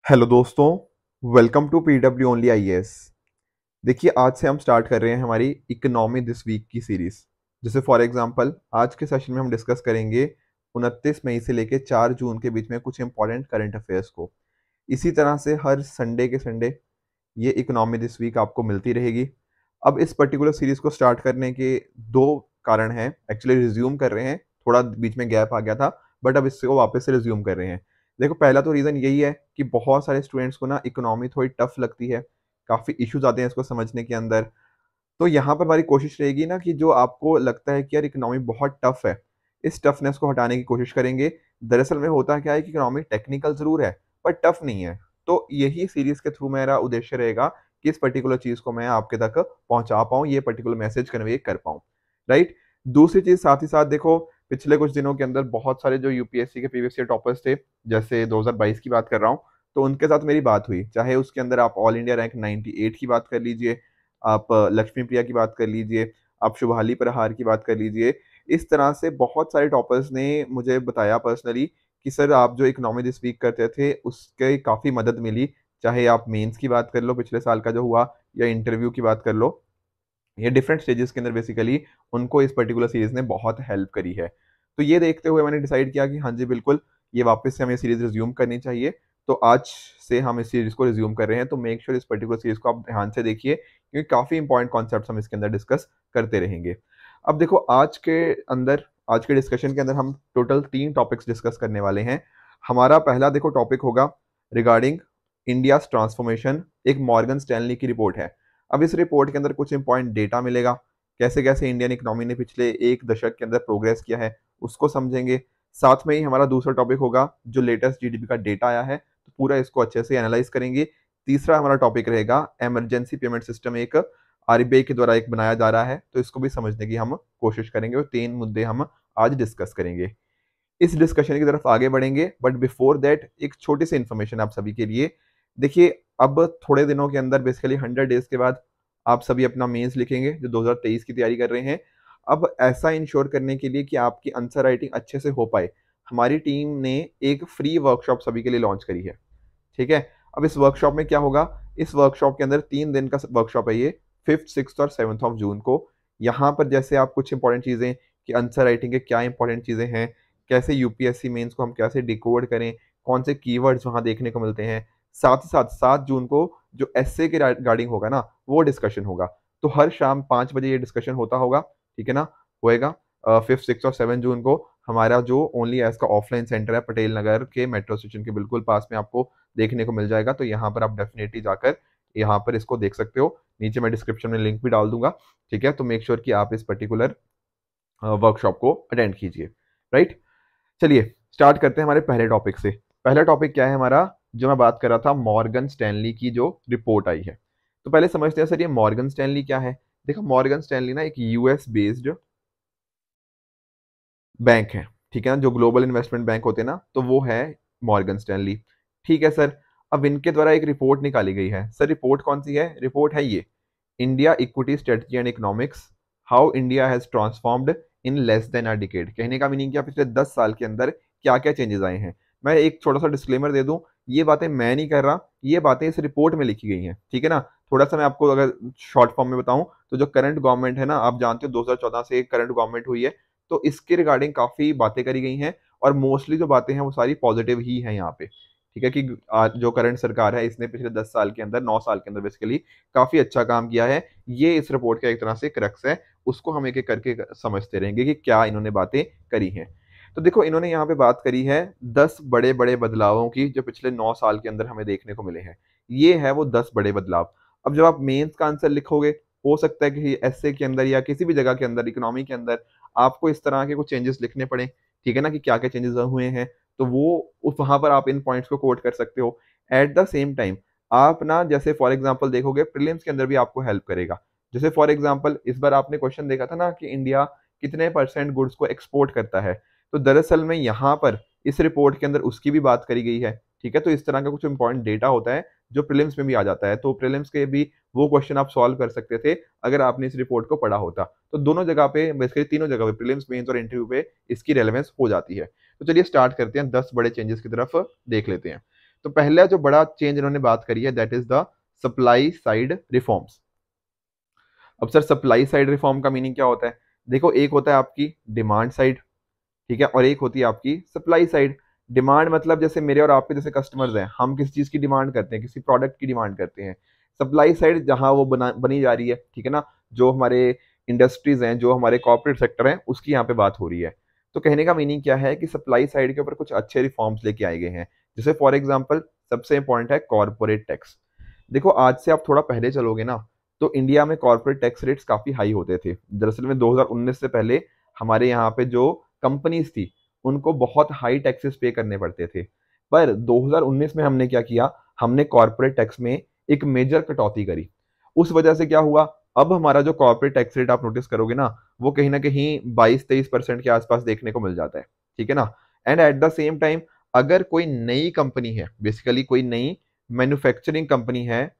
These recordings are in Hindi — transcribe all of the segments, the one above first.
हेलो दोस्तों, welcome to PW only IAS. देखिए, आज से हम स्टार्ट कर रहे हैं हमारी इकोनॉमी दिस वीक की सीरीज। जैसे फॉर एग्जांपल आज के सेशन में हम डिस्कस करेंगे 29 मई से लेकर 4 जून के बीच में कुछ इंपॉर्टेंट करंट अफेयर्स को। इसी तरह से हर संडे के संडे ये इकोनॉमी दिस वीक आपको मिलती रहेगी। अब इस पर्टिकुलर सीरीज को स्टार्ट करने के दो कारण हैं। एक्चुअली रिज्यूम कर रहे हैं, थोड़ा बीच में गैप आ गया था, बट अब इसको वापस से रिज्यूम कर रहे हैं। देखो, पहला तो रीज़न यही है कि बहुत सारे स्टूडेंट्स को ना इकोनॉमी थोड़ी टफ लगती है, काफ़ी इश्यूज आते हैं इसको समझने के अंदर। तो यहाँ पर हमारी कोशिश रहेगी ना कि जो आपको लगता है कि यार इकोनॉमी बहुत टफ है, इस टफनेस को हटाने की कोशिश करेंगे। दरअसल में होता क्या है कि इकोनॉमी टेक्निकल ज़रूर है, पर टफ नहीं है। तो यही सीरीज़ के थ्रू मेरा उद्देश्य रहेगा कि इस पर्टिकुलर चीज़ को मैं आपके तक पहुँचा पाऊँ, ये पर्टिकुलर मैसेज कन्वे कर पाऊँ, राइट? दूसरी चीज़ साथ ही साथ देखो, पिछले कुछ दिनों के अंदर बहुत सारे जो यूपीएससी के प्रीवियस ईयर टॉपर्स थे, जैसे 2022 की बात कर रहा हूँ, तो उनके साथ मेरी बात हुई। चाहे उसके अंदर आप ऑल इंडिया रैंक 98 की बात कर लीजिए, आप लक्ष्मी प्रिया की बात कर लीजिए, आप शुभाली प्रहार की बात कर लीजिए। इस तरह से बहुत सारे टॉपर्स ने मुझे बताया पर्सनली कि सर आप जो इकोनॉमी दिस वीक करते थे उसके काफ़ी मदद मिली। चाहे आप मेंस की बात कर लो पिछले साल का जो हुआ, या इंटरव्यू की बात कर लो, ये डिफरेंट स्टेजेस के अंदर बेसिकली उनको इस पर्टिकुलर सीरीज़ ने बहुत हेल्प करी है। तो ये देखते हुए मैंने डिसाइड किया कि हाँ जी, बिल्कुल, ये वापस से हमें सीरीज़ रिज़्यूम करनी चाहिए। तो आज से हम इस सीरीज़ को रिज़्यूम कर रहे हैं, तो मेक श्योर इस पर्टिकुलर सीरीज़ को आप ध्यान से देखिए, क्योंकि काफ़ी इंपॉर्टेंट कॉन्सेप्ट्स हम इसके अंदर डिस्कस करते रहेंगे। अब देखो, आज के डिस्कशन के अंदर हम टोटल 3 टॉपिक्स डिस्कस करने वाले हैं। हमारा पहला देखो टॉपिक होगा रिगार्डिंग इंडियाज़ ट्रांसफॉर्मेशन, एक मॉर्गन स्टैनली की रिपोर्ट है। अब इस रिपोर्ट के अंदर कुछ इंपॉर्टेंट डेटा मिलेगा, कैसे-कैसे इंडियन इकोनॉमी ने पिछले 1 दशक के अंदर प्रोग्रेस किया है, उसको समझेंगे। साथ में ही हमारा दूसरा टॉपिक होगा जो लेटेस्ट जीडीपी का डेटा आया है, तो पूरा इसको अच्छे से एनालाइज़ करेंगे। तीसरा हमारा टॉपिक रहेगा इमरजेंसी पेमेंट सिस्टम, एक आरबीआई के द्वारा एक बनाया जा रहा है, तो इसको भी समझने की हम कोशिश करेंगे और 3 मुद्दे हम आज डिस्कस करेंगे। इस डिस्कशन की तरफ आगे बढ़ेंगे, बट बिफोर दैट एक छोटी-सी इन्फॉर्मेशन आप सभी के लिए। देखिए, अब थोड़े दिनों के अंदर बेसिकली 100 डेज़ के बाद आप सभी अपना मेंस लिखेंगे जो 2023 की तैयारी कर रहे हैं। अब ऐसा इंश्योर करने के लिए कि आपकी आंसर राइटिंग अच्छे से हो पाए, हमारी टीम ने एक फ्री वर्कशॉप सभी के लिए लॉन्च करी है, ठीक है? अब इस वर्कशॉप में क्या होगा, इस वर्कशॉप के अंदर 3 दिन का स वर्कशॉप है ये, 5th, 6th और 7th ऑफ जून को। यहाँ पर जैसे आप कुछ इंपॉर्टेंट चीज़ें कि आंसर राइटिंग के क्या इंपॉर्टेंट चीज़ें हैं, कैसे यूपीएससी मेंस को हम कैसे डिकोड करें, कौन से कीवर्ड्स वहाँ देखने को मिलते हैं। साथ ही साथ 7 जून को जो एस्से के रिगार्डिंग होगा ना, वो डिस्कशन होगा। तो हर शाम 5 बजे ये डिस्कशन होता होगा, ठीक है ना? होएगा 5th, 6th और 7 जून को हमारा जो ओनली एज़ का ऑफलाइन सेंटर है पटेल नगर के मेट्रो स्टेशन के बिल्कुल पास में आपको देखने को मिल जाएगा। तो यहाँ पर आप डेफ़िनेटली जाकर यहाँ पर इसको देख सकते हो। नीचे मैं डिस्क्रिप्शन में लिंक भी डाल दूँगा, ठीक है? तो मेक श्योर कि आप इस पर्टिकुलर वर्कशॉप को अटेंड कीजिए, राइट? चलिए स्टार्ट करते हैं हमारे पहले टॉपिक से। पहला टॉपिक क्या है हमारा, जो मैं बात कर रहा था, मॉर्गन स्टैनली की जो रिपोर्ट आई है। तो पहले समझते हैं सर ये मॉर्गन स्टैनली क्या है। देखो, मॉर्गन स्टैनली ना एक यूएस बेस्ड बैंक है, ठीक है ना? जो ग्लोबल इन्वेस्टमेंट बैंक होते हैं ना, तो वो है मॉर्गन स्टैनली। ठीक है सर, अब इनके द्वारा एक रिपोर्ट निकाली गई है। सर रिपोर्ट कौन सी है? रिपोर्ट है ये, India equity strategy and economics, how India has transformed in less than a decade. कहने का मीनिंग क्या, पिछले 10 साल के अंदर क्या-क्या चेंजेस आए हैं। मैं एक छोटा-सा डिस्क्लेमर दे दूँ, ये बातें मैं नहीं कर रहा, ये बातें इस रिपोर्ट में लिखी गई हैं, ठीक है ना? थोड़ा-सा मैं आपको अगर शॉर्ट फॉर्म में बताऊँ, तो जो करंट गवर्नमेंट है ना, आप जानते हो 2014 से करंट गवर्नमेंट हुई है, तो इसके रिगार्डिंग काफ़ी बातें करी गई हैं और मोस्टली जो बातें हैं वो सारी पॉजिटिव ही हैं यहाँ पे। ठीक है कि जो करंट सरकार है इसने पिछले 10 साल के अंदर, 9 साल के अंदर बेसिकली काफ़ी अच्छा काम किया है। ये इस रिपोर्ट का एक तरह से क्रक्स है, उसको हम एक-एक करके समझते रहेंगे कि क्या इन्होंने बातें करी हैं। तो देखो, इन्होंने यहाँ पे बात करी है 10 बड़े-बड़े बदलावों की जो पिछले 9 साल के अंदर हमें देखने को मिले हैं। ये है वो 10 बड़े बदलाव। अब जब आप मेंस का आंसर लिखोगे, हो सकता है कि एस्से के अंदर या किसी भी जगह के अंदर, इकोनॉमी के अंदर आपको इस तरह के कुछ चेंजेस लिखने पड़े, ठीक है ना? कि क्या-क्या चेंजेस हुए हैं, तो वो उस वहाँ पर आप इन पॉइंट्स को कोट कर सकते हो। एट द सेम टाइम आप ना जैसे फॉर एग्ज़ाम्पल देखोगे, प्रीलिम्स के अंदर भी आपको हेल्प करेगा। जैसे फॉर एग्ज़ाम्पल इस बार आपने क्वेश्चन देखा था ना कि इंडिया कितने परसेंट गुड्स को एक्सपोर्ट करता है, तो दरअसल में यहाँ पर इस रिपोर्ट के अंदर उसकी भी बात करी गई है, ठीक है? तो इस तरह का कुछ इम्पोर्टेंट डेटा होता है जो प्रीलिम्स में भी आ जाता है, तो प्रीलिम्स के भी वो क्वेश्चन आप सॉल्व कर सकते थे अगर आपने इस रिपोर्ट को पढ़ा होता। तो दोनों जगह पे बेसिकली तीनों जगह पे प्रीलिम्स, मेंस और इंटरव्यू पे इसकी रेलेवेंस हो जाती है। तो चलिए स्टार्ट करते हैं, 10 बड़े चेंजेस की तरफ देख लेते हैं। तो पहला जो बड़ा चेंज इन्होंने बात करी है that is the supply side reforms. अब सर सप्लाई साइड रिफॉर्म का मीनिंग क्या होता है? देखो, एक होता है आपकी डिमांड साइड, ठीक है, और एक होती है आपकी सप्लाई साइड। डिमांड मतलब जैसे मेरे और आपके जैसे कस्टमर्स हैं, हम किसी चीज की डिमांड करते हैं, किसी प्रोडक्ट की डिमांड करते हैं। सप्लाई साइड जहां वो बनी जा रही है, ठीक है ना, जो हमारे इंडस्ट्रीज हैं, जो हमारे कॉर्पोरेट सेक्टर हैं, उसकी यहाँ पे बात हो रही है। तो कहने का मीनिंग क्या है कि सप्लाई साइड के ऊपर कुछ अच्छे रिफॉर्म्स लेके आए गए हैं। जैसे फॉर एग्जाम्पल सबसे इंपॉर्टेंट है कॉर्पोरेट टैक्स। देखो, आज से आप थोड़ा पहले चलोगे ना, तो इंडिया में कॉर्पोरेट टैक्स रेट्स काफी हाई होते थे। दरअसल में 2019 से पहले हमारे यहाँ पे जो कंपनीज थी उनको बहुत हाई टैक्सेस पे करने पड़ते थे। पर 2019 में हमने क्या किया, हमने कॉर्पोरेट टैक्स में एक मेजर कटौती करी। उस वजह से क्या हुआ, अब हमारा जो कॉर्पोरेट टैक्स रेट आप नोटिस करोगे ना, वो कहीं ना कहीं 22-23% के आसपास देखने को मिल जाता है, ठीक है ना। And at the same time अगर कोई नई कंपनी है, बेसिकली कोई नई मैन्युफैक्चरिंग कंपनी है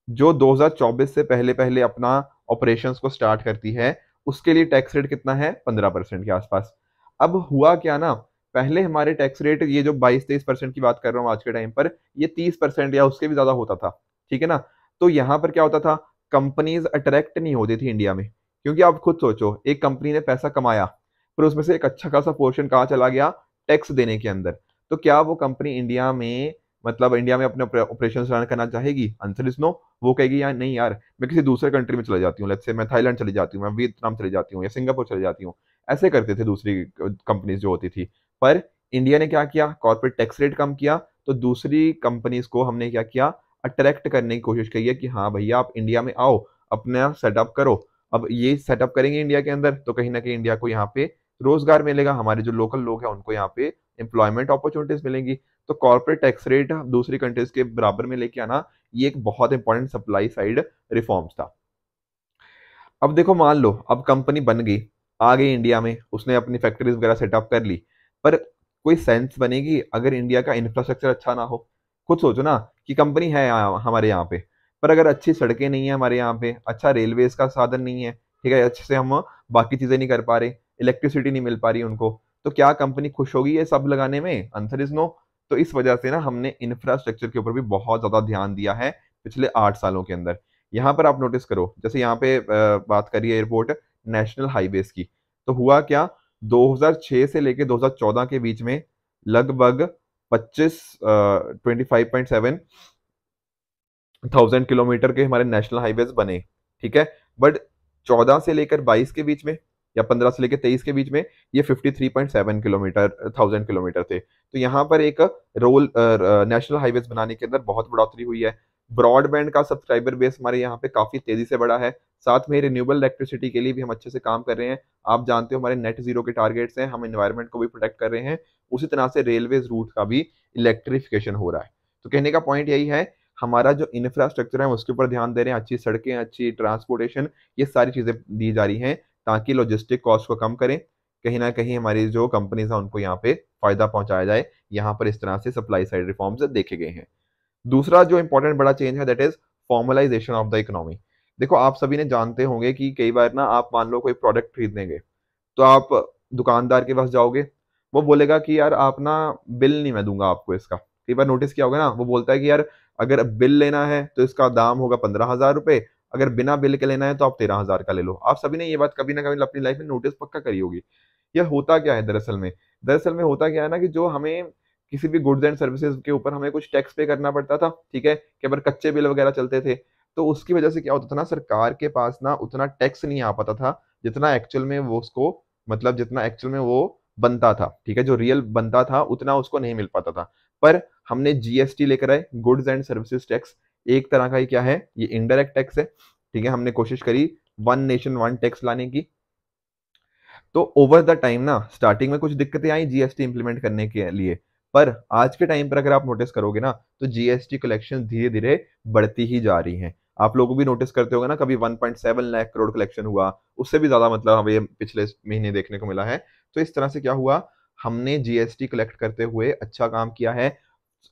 जो 2024 से पहले पहले अपना ऑपरेशंस को स्टार्ट करती है, उसके लिए टैक्स रेट कितना है, 15% के आसपास। अब हुआ क्या ना, पहले हमारे टैक्स रेट ये जो 22-23% की बात कर रहा हूँ आज के टाइम पर, ये 30% या उसके भी ज्यादा होता था, ठीक है ना। तो यहाँ पर क्या होता था, कंपनीज अट्रैक्ट नहीं होती थी इंडिया में, क्योंकि आप खुद सोचो, एक कंपनी ने पैसा कमाया, फिर उसमें से एक अच्छा खासा पोर्शन कहाँ चला गया, टैक्स देने के अंदर। तो क्या वो कंपनी इंडिया में, मतलब इंडिया में अपने ऑपरेशन रन करना चाहेगी? Answer is no. वो कहेगी यार नहीं यार, मैं किसी दूसरे कंट्री में चले जाती हूँ, लेट्स से मैं थाईलैंड चली जाती हूँ, मैं वियतनाम चली जाती हूँ, या सिंगापुर चली जाती हूँ। ऐसे करते थे दूसरी कंपनीज जो होती थी। पर इंडिया ने क्या किया, कॉर्पोरेट टैक्स रेट कम किया, तो दूसरी कंपनीज को हमने क्या किया, अट्रैक्ट करने की कोशिश की है कि हाँ भैया आप इंडिया में आओ, अपना सेटअप करो। अब ये सेटअप करेंगे इंडिया के अंदर, तो कहीं ना कहीं इंडिया को यहाँ पे रोजगार मिलेगा, हमारे जो लोकल लोग हैं उनको यहाँ पे एम्प्लॉयमेंट अपॉर्चुनिटीज मिलेंगी। तो कॉर्पोरेट टैक्स रेट दूसरी कंट्रीज के बराबर में लेके आना, ये एक बहुत इंपॉर्टेंट सप्लाई साइड रिफॉर्म्स था। अब देखो, मान लो अब कंपनी बन गई, आ गई इंडिया में, उसने अपनी फैक्ट्रीज वगैरह सेटअप कर ली, पर कोई सेंस बनेगी अगर इंडिया का इंफ्रास्ट्रक्चर अच्छा ना हो? खुद सोचो ना कि कंपनी है हमारे यहाँ पे, पर अगर अच्छी सड़कें नहीं है हमारे यहाँ पे, अच्छा रेलवेज का साधन नहीं है, ठीक है, अच्छे से हम बाकी चीजें नहीं कर पा रहे, इलेक्ट्रिसिटी नहीं मिल पा रही उनको, तो क्या कंपनी खुश होगी ये सब लगाने में? Answer is no. तो इस वजह से ना हमने इंफ्रास्ट्रक्चर के ऊपर भी बहुत ज्यादा ध्यान दिया है पिछले 8 सालों के अंदर। यहाँ पर आप नोटिस करो, जैसे यहाँ पे बात करिए एयरपोर्ट नेशनल हाईवेज की, तो हुआ क्या, 2006 से लेके 2014 के बीच में लगभग 25 25,700 किलोमीटर के हमारे नेशनल हाईवेज बने, ठीक है। बट 14 से लेकर 22 के बीच में, या 15 से लेकर 23 के बीच में, ये 53.7 किलोमीटर 1000 किलोमीटर थे। तो यहाँ पर एक रोल नेशनल हाईवेज बनाने के अंदर बहुत बढ़ोतरी हुई है। ब्रॉडबैंड का सब्सक्राइबर बेस हमारे यहाँ पे काफी तेजी से बढ़ा है। साथ में रिन्यूएबल इलेक्ट्रिसिटी के लिए भी हम अच्छे से काम कर रहे हैं। आप जानते हो हमारे नेट जीरो के टारगेट्स हैं, हम एनवायरनमेंट को भी प्रोटेक्ट कर रहे हैं। उसी तरह से रेलवेज रूट का भी इलेक्ट्रिफिकेशन हो रहा है। तो कहने का पॉइंट यही है, हमारा जो इंफ्रास्ट्रक्चर है उसके ऊपर ध्यान दे रहे हैं, अच्छी सड़कें, अच्छी ट्रांसपोर्टेशन, ये सारी चीजें दी जा रही हैं ताकि लॉजिस्टिक कॉस्ट को कम करें, कहीं ना कहीं हमारी जो कंपनीज हैं उनको यहाँ पे फायदा पहुंचाया जाए। यहाँ पर इस तरह से सप्लाई साइड रिफॉर्म्स देखे गए हैं। दूसरा जो इंपॉर्टेंट बड़ा चेंज है that is formalisation of the economy. देखो, आप सभी ने जानते होंगे कि कई बार ना आप मान लो कोई प्रोडक्ट खरीदने गए, तो आप दुकानदार के पास जाओगे, वो बोलेगा कि यार आप ना, बिल नहीं मैं दूंगा आपको इसका। कई बार नोटिस किया होगा ना, वो बोलता है कि यार अगर बिल लेना है तो इसका दाम होगा 15,000 रुपए, अगर बिना बिल के लेना है तो आप 13,000 का ले लो। आप सभी ने ये बात कभी ना कभी अपनी लाइफ में नोटिस पक्का करी होगी। यह होता क्या है दरअसल में, होता क्या है ना कि जो हमें किसी भी गुड्स एंड सर्विसेज के ऊपर हमें कुछ टैक्स पे करना पड़ता था, ठीक है, कि अगर कच्चे बिल वगैरह चलते थे, तो उसकी वजह से क्या होता था ना, सरकार के पास ना उतना टैक्स नहीं आ पाता था जितना एक्चुअल में वो उसको, मतलब जितना एक्चुअल में वो बनता था, ठीक है, जो रियल बनता था उतना उसको नहीं मिल पाता था। पर हमने जीएसटी लेकर आए, गुड्स एंड सर्विसेज टैक्स, एक तरह का ही क्या है, ये इनडायरेक्ट टैक्स है, ठीक है। हमने कोशिश करी वन नेशन वन टैक्स लाने की। तो ओवर द टाइम ना स्टार्टिंग में कुछ दिक्कतें आई जीएसटी इंप्लीमेंट करने के लिए, पर आज के टाइम पर अगर आप नोटिस करोगे ना, तो जीएसटी कलेक्शन धीरे धीरे बढ़ती ही जा रही हैं। आप लोग भी नोटिस करते होंगे ना, कभी 1.7 लाख करोड़ कलेक्शन हुआ, उससे भी ज्यादा मतलब हमें पिछले महीने देखने को मिला है। तो इस तरह से क्या हुआ, हमने जीएसटी कलेक्ट करते हुए अच्छा काम किया है।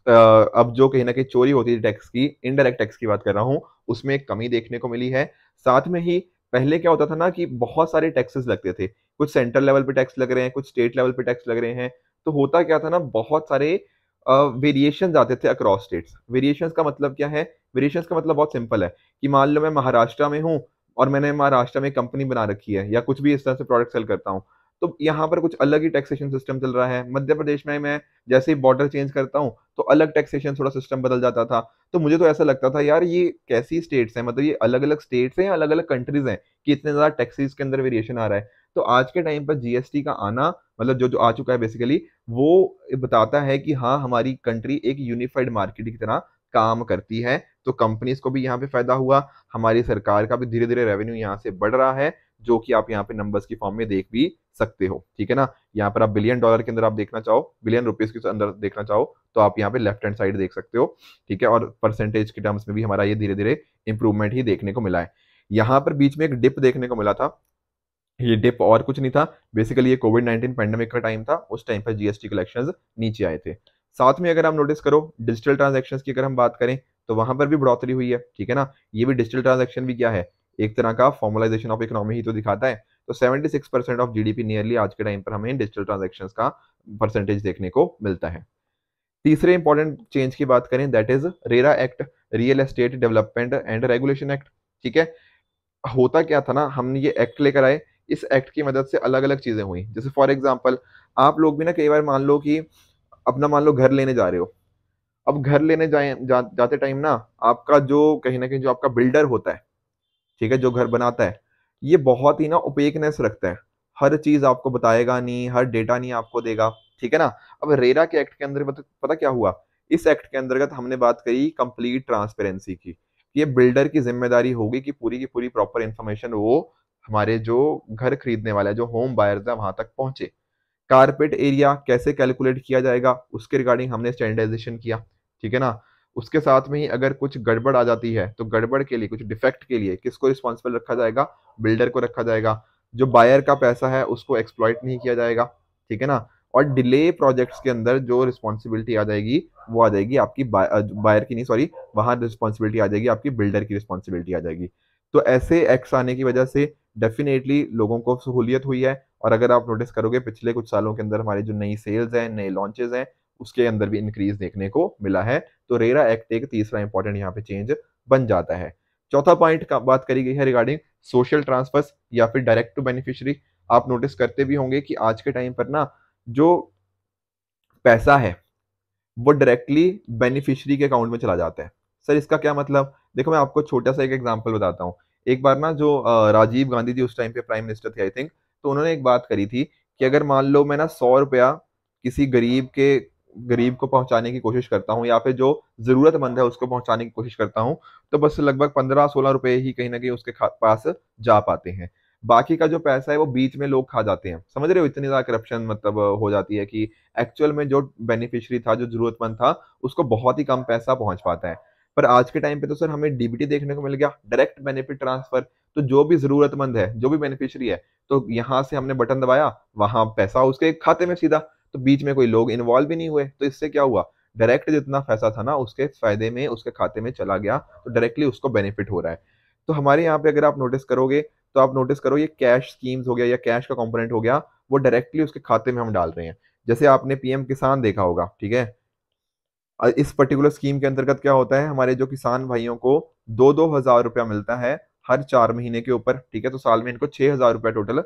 अब जो कहीं ना कहीं चोरी होती है टैक्स की, इनडायरेक्ट टैक्स की बात कर रहा हूँ, उसमें एक कमी देखने को मिली है। साथ में ही पहले क्या होता था ना कि बहुत सारे टैक्सेस लगते थे, कुछ सेंट्रल लेवल पे टैक्स लग रहे हैं, कुछ स्टेट लेवल पे टैक्स लग रहे हैं। तो होता क्या था ना, बहुत सारे वेरिएशंस आते थे अक्रॉस स्टेट्स। वेरिएशंस का मतलब क्या है? वेरिएशंस का मतलब बहुत सिंपल है कि मान लो मैं महाराष्ट्र में हूँ और मैंने महाराष्ट्र में कंपनी बना रखी है या कुछ भी इस तरह से प्रोडक्ट सेल करता हूँ, तो यहाँ पर कुछ अलग ही टैक्सेशन सिस्टम चल रहा है। मध्य प्रदेश में मैं जैसे ही बॉर्डर चेंज करता हूँ तो अलग टैक्सेशन थोड़ा सिस्टम बदल जाता था। तो मुझे तो ऐसा लगता था यार ये कैसी स्टेट्स हैं, मतलब ये अलग अलग स्टेट्स हैं या अलग अलग कंट्रीज हैं कि इतने ज्यादा टैक्सेस के अंदर वेरिएशन आ रहा है। तो आज के टाइम पर जीएसटी का आना, मतलब जो जो आ चुका है बेसिकली, वो बताता है कि हाँ हमारी कंट्री एक यूनिफाइड मार्केट की तरह काम करती है। तो कंपनीज को भी यहाँ पे फायदा हुआ, हमारी सरकार का भी धीरे धीरे रेवेन्यू यहाँ से बढ़ रहा है, जो कि आप यहाँ पे नंबर्स की फॉर्म में देख भी सकते हो। ठीक है ना, यहाँ पर आप बिलियन डॉलर के अंदर आप देखना चाहो, बिलियन रुपीज के अंदर देखना चाहो, तो आप यहाँ पे लेफ्ट हैंड साइड देख सकते हो। ठीक है, और परसेंटेज के टर्म्स में भी हमारा ये धीरे धीरे इंप्रूवमेंट ही देखने को मिला है। यहाँ पर बीच में एक डिप देखने को मिला था। ये डिप और कुछ नहीं था, बेसिकली ये कोविड 19 पैंडेमिक का टाइम था, उस टाइम पर जीएसटी कलेक्शंस नीचे आए थे। साथ में अगर आप नोटिस करो डिजिटल ट्रांजैक्शंस की अगर हम बात करें तो वहां पर भी बढ़ोतरी हुई है। ठीक है ना, ये भी डिजिटल ट्रांजैक्शन भी क्या है, एक तरह का फॉर्मलाइजेशन ऑफ इकोनॉमी ही तो दिखाता है। तो 76% ऑफ जीडीपी नियरली आज के टाइम पर हमें डिजिटल ट्रांजैक्शंस का परसेंटेज देखने को मिलता है। तीसरे इंपॉर्टेंट चेंज की बात करें that is RERA act, real estate development and regulation act. ठीक है, होता क्या था ना, हमने ये एक्ट लेकर आए, इस एक्ट की मदद से अलग अलग चीजें हुई। जैसे फॉर एग्जांपल आप लोग भी ना कई बार मान लो कि अपना मान लो घर लेने जा रहे हो। अब घर लेने जाते टाइम ना आपका जो कहीं ना कहीं जो आपका बिल्डर होता है, ठीक है, जो घर बनाता है, ये बहुत ही ना ओपेकनेस रखता है, हर चीज आपको बताएगा नहीं, हर डेटा नहीं आपको देगा। ठीक है ना, अब रेरा के एक्ट के अंदर पता क्या हुआ, इस एक्ट के अंतर्गत हमने बात करी कंप्लीट ट्रांसपेरेंसी की। ये बिल्डर की जिम्मेदारी होगी कि पूरी की पूरी प्रॉपर इंफॉर्मेशन वो हमारे जो घर खरीदने वाला है, जो होम बायर्स है, वहां तक पहुंचे। कारपेट एरिया कैसे कैलकुलेट किया जाएगा उसके रिगार्डिंग हमने स्टैंडर्डाइजेशन किया। ठीक है ना, उसके साथ में ही अगर कुछ गड़बड़ आ जाती है तो गड़बड़ के लिए, कुछ डिफेक्ट के लिए किसको रिस्पॉन्सिबल रखा जाएगा, बिल्डर को रखा जाएगा। जो बायर का पैसा है उसको एक्सप्लॉइट नहीं किया जाएगा। ठीक है ना, और डिले प्रोजेक्ट्स के अंदर जो रिस्पॉन्सिबिलिटी आ जाएगी वो आ जाएगी आपकी बायर की नहीं, सॉरी, वहां रिस्पॉन्सिबिलिटी आ जाएगी आपकी, बिल्डर की रिस्पॉन्सिबिलिटी आ जाएगी। तो ऐसे एक्ट्स आने की वजह से डेफिनेटली लोगों को सहूलियत हुई है। और अगर आप नोटिस करोगे पिछले कुछ सालों के अंदर हमारी जो नई सेल्स हैं, नए लॉन्चेस हैं, उसके अंदर भी इंक्रीज देखने को मिला है। तो रेरा एक्ट एक तीसरा इंपॉर्टेंट यहाँ पे चेंज बन जाता है। चौथा पॉइंट का बात करी गई है रिगार्डिंग सोशल ट्रांसफर्स या फिर डायरेक्ट टू बेनिफिशियरी। आप नोटिस करते भी होंगे कि आज के टाइम पर ना जो पैसा है वो डायरेक्टली बेनिफिशियरी के अकाउंट में चला जाता है। सर इसका क्या मतलब, देखो मैं आपको छोटा सा एक एग्जांपल बताता हूँ। एक बार ना जो राजीव गांधी जी उस टाइम पे प्राइम मिनिस्टर थे आई थिंक, तो उन्होंने एक बात करी थी कि अगर मान लो मैं ना 100 रुपया किसी गरीब को पहुंचाने की कोशिश करता हूँ या फिर जो जरूरतमंद है उसको पहुंचाने की कोशिश करता हूँ, तो बस लगभग 15-16 रुपए ही कहीं ना कहीं उसके पास जा पाते हैं। बाकी का जो पैसा है वो बीच में लोग खा जाते हैं। समझ रहे हो, इतनी ज्यादा करप्शन मतलब हो जाती है कि एक्चुअल में जो बेनिफिशियरी था, जो जरूरतमंद था, उसको बहुत ही कम पैसा पहुंच पाता है। पर आज के टाइम पे तो सर हमें डीबीटी देखने को मिल गया, डायरेक्ट बेनिफिट ट्रांसफर। तो जो भी जरूरतमंद है, जो भी बेनिफिशियरी है, तो यहाँ से हमने बटन दबाया, वहां पैसा उसके खाते में सीधा, तो बीच में कोई लोग इन्वॉल्व भी नहीं हुए। तो इससे क्या हुआ, डायरेक्ट जितना पैसा था ना उसके फायदे में उसके खाते में चला गया, तो डायरेक्टली उसको बेनिफिट हो रहा है। तो हमारे यहाँ पे अगर आप नोटिस करोगे तो आप नोटिस करो ये कैश स्कीम्स हो गया या कैश का कंपोनेंट हो गया, वो डायरेक्टली उसके खाते में हम डाल रहे हैं। जैसे आपने पीएम किसान देखा होगा, ठीक है, इस पर्टिकुलर स्कीम के अंतर्गत क्या होता है, हमारे जो किसान भाइयों को 2-2 हजार रुपया मिलता है हर 4 महीने के ऊपर। ठीक है, तो साल में इनको 6 हजार रुपया टोटल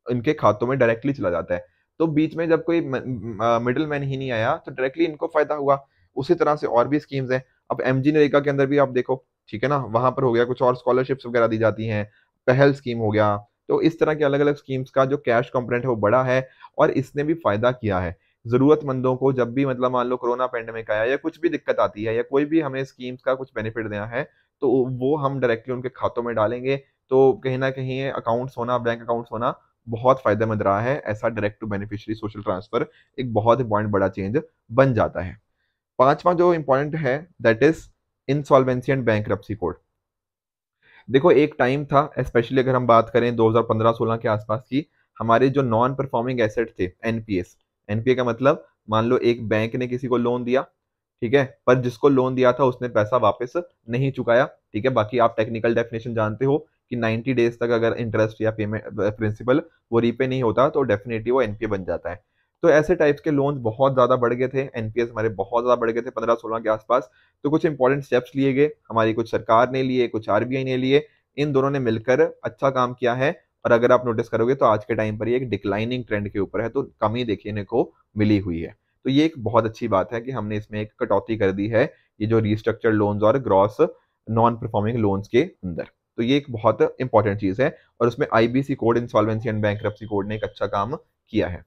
इनके खातों में डायरेक्टली चला जाता है। तो बीच में जब कोई मिडिल मैन ही नहीं आया तो डायरेक्टली इनको फायदा हुआ। उसी तरह से और भी स्कीम्स हैं। अब एमजी नरेगा के अंदर भी आप देखो, ठीक है ना, वहां पर हो गया कुछ और स्कॉलरशिप्स वगैरह दी जाती हैं, पहल स्कीम हो गया। तो इस तरह के अलग अलग स्कीम्स का जो कैश कंपोनेंट है वो बड़ा है और इसने भी फायदा किया है जरूरतमंदों को। जब भी मतलब मान लो कोरोना पेंडेमिक आया या कुछ भी दिक्कत आती है या कोई भी हमें स्कीम्स का कुछ बेनिफिट देना है, तो वो हम डायरेक्टली उनके खातों में डालेंगे। तो कहीं ना कहीं अकाउंट्स होना, बैंक अकाउंट्स होना बहुत फायदेमंद रहा है। ऐसा direct to beneficiary social transfer एक बहुत इंपॉर्टेंट बड़ा चेंज बन जाता है। पांचवा जो इंपॉर्टेंट है that is insolvency and bankruptcy code. देखो एक टाइम था, स्पेशली अगर हम बात करें 2015-16 के आसपास की, हमारे जो नॉन परफॉर्मिंग एसेट थे एनपीएस, एनपीए का मतलब मान लो एक बैंक ने किसी को लोन दिया, ठीक है, पर जिसको लोन दिया था उसने पैसा वापस नहीं चुकाया। ठीक है, बाकी आप टेक्निकल डेफिनेशन जानते हो कि 90 डेज तक अगर इंटरेस्ट या पेमेंट प्रिंसिपल वो रीपे नहीं होता तो डेफिनेटली वो एनपीए बन जाता है। तो ऐसे टाइप्स के लोन्स बहुत ज़्यादा बढ़ गए थे, एनपीएस हमारे बहुत ज़्यादा बढ़ गए थे 15-16 के आसपास। तो कुछ इंपॉर्टेंट स्टेप्स लिए गए, हमारी कुछ सरकार ने लिए, कुछ आरबीआई ने लिए, इन दोनों ने मिलकर अच्छा काम किया है। और अगर आप नोटिस करोगे तो आज के टाइम पर ये एक डिक्लाइनिंग ट्रेंड के ऊपर है, तो कमी देखने को मिली हुई है। तो ये एक बहुत अच्छी बात है कि हमने इसमें एक कटौती कर दी है, ये जो रिस्ट्रक्चर्ड लोन्स और ग्रॉस नॉन परफॉर्मिंग लोन्स के अंदर। तो ये एक बहुत इंपॉर्टेंट चीज़ है और उसमें IBC code, insolvency and bankruptcy code ने एक अच्छा काम किया है।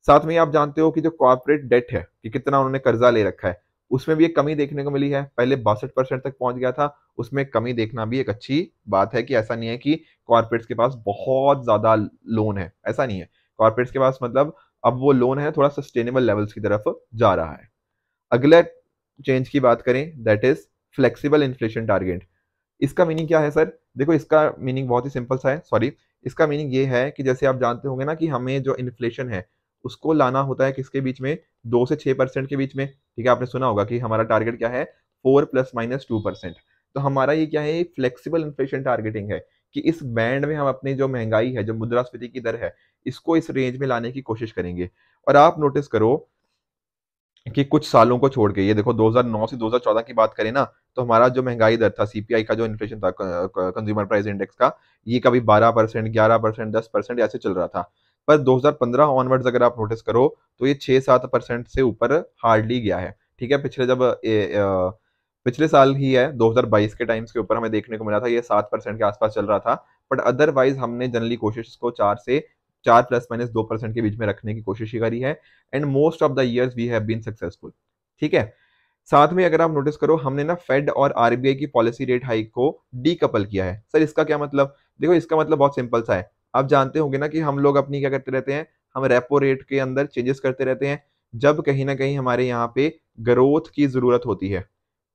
साथ में आप जानते हो कि जो कॉर्पोरेट डेट है कि कितना उन्होंने कर्जा ले रखा है, उसमें भी एक कमी देखने को मिली है। पहले 62% तक पहुंच गया था, उसमें कमी देखना भी एक अच्छी बात है कि ऐसा नहीं है कि कॉर्पोरेट्स के पास बहुत ज्यादा लोन है, ऐसा नहीं है। कॉर्पोरेट्स के पास मतलब अब वो लोन है थोड़ा सस्टेनेबल लेवल्स की तरफ जा रहा है। अगले चेंज की बात करें, that is flexible inflation target. इसका मीनिंग क्या है सर? देखो इसका मीनिंग बहुत ही सिंपल सा है, सॉरी। इसका मीनिंग ये है कि जैसे आप जानते होंगे ना कि हमें जो इन्फ्लेशन है उसको लाना होता है किसके बीच में, 2 से 6% के बीच में। ठीक है, आपने सुना होगा कि हमारा टारगेट क्या है, 4 ± 2%। तो हमारा ये क्या है, फ्लेक्सिबल इन्फ्लेशन टारगेटिंग है कि इस बैंड में हम अपनी जो महंगाई है, जो मुद्रास्फीति की दर है, इसको इस रेंज में लाने की कोशिश करेंगे। और आप नोटिस करो कि कुछ सालों को छोड़ के, ये देखो 2009 से 2014 की बात करें ना, तो हमारा जो महंगाई दर था, सीपीआई का जो इन्फ्लेशन था, कंज्यूमर प्राइस इंडेक्स का, ये कभी 12%, 11%, 10% ऐसे चल रहा था। पर 2015 ऑनवर्ड्स अगर आप नोटिस करो तो ये 6-7% से ऊपर हार्डली गया है। ठीक है, पिछले साल ही है 2022 के टाइम्स के ऊपर हमें देखने को मिला था, ये 7% के आसपास चल रहा था। बट अदरवाइज हमने जनरली कोशिश इसको 4 ± 2% के बीच में रखने की कोशिश ही करी है। And most of the years we have been successful. ठीक है, साथ में अगर आप नोटिस करो, हमने ना फेड और आरबीआई की पॉलिसी रेट हाइक को डीकपल किया है। सर इसका क्या मतलब? देखो इसका मतलब बहुत सिंपल सा है। आप जानते होंगे ना कि हम लोग अपनी क्या करते रहते हैं, हम रेपो रेट के अंदर चेंजेस करते रहते हैं जब कहीं ना कहीं हमारे यहाँ पे ग्रोथ की जरूरत होती है।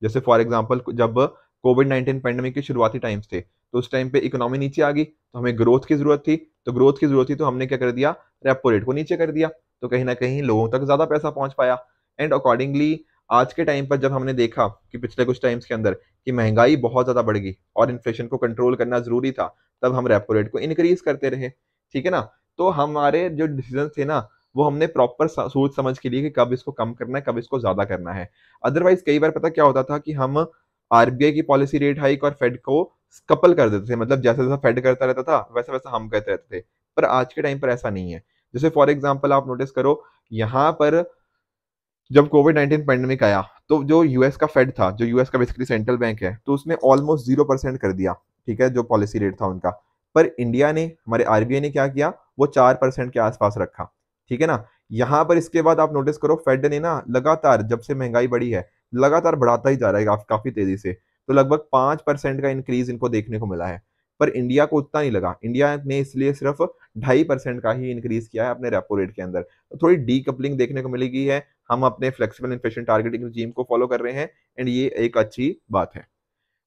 जैसे फॉर एग्जाम्पल जब कोविड 19 पेंडेमिक के शुरुआती टाइम्स थे, तो उस टाइम पे इकोनॉमी नीचे आ गई, तो हमें ग्रोथ की जरूरत थी। तो ग्रोथ की जरूरत थी तो हमने क्या कर दिया, रेपो रेट को नीचे कर दिया। तो कहीं ना कहीं लोगों तक ज्यादा पैसा पहुंच पाया। एंड अकॉर्डिंगली आज के टाइम पर जब हमने देखा कि पिछले कुछ टाइम्स के अंदर कि महंगाई बहुत ज्यादा बढ़ गई और इन्फ्लेशन को कंट्रोल करना जरूरी था, तब हम रेपो रेट को इंक्रीज करते रहे। ठीक है ना? तो हमारे जो डिसीजन थे ना, वो हमने प्रॉपर सोच समझ के लिए कि कब इसको कम करना है, कब इसको ज्यादा करना है। अदरवाइज कई बार पता क्या होता था कि हम आरबीआई की पॉलिसी रेट हाइक और फेड को कपल कर देते थे, मतलब जैसा जैसा फेड करता रहता था वैसा वैसा हम करते रहते थे। पर आज के टाइम पर ऐसा नहीं है। जैसे फॉर एग्जाम्पल आप नोटिस करो, यहाँ पर जब कोविड 19 पेंडेमिक आया तो जो यूएस का फेड था, जो यूएस का बेसिकली सेंट्रल बैंक है, तो उसने ऑलमोस्ट 0% कर दिया। ठीक है, जो पॉलिसी रेट था उनका। पर इंडिया ने, हमारे आरबीआई ने क्या किया, वो 4% के आसपास रखा। ठीक है ना? यहाँ पर इसके बाद आप नोटिस करो, फेड ने ना लगातार जब से महंगाई बढ़ी है, लगातार बढ़ाता ही जा रहा है काफी तेजी से। तो लगभग 5% का इंक्रीज इनको देखने को मिला है। पर इंडिया को उतना नहीं लगा, इंडिया ने इसलिए सिर्फ 2.5% का ही इंक्रीज किया है अपने रेपो रेट के अंदर। तो थोड़ी डीकपलिंग देखने को मिलेगी है। हम अपने फ्लेक्सिबल इन्फ्लेशन टारगेटिंग regime को फॉलो कर रहे हैं एंड ये एक अच्छी बात है।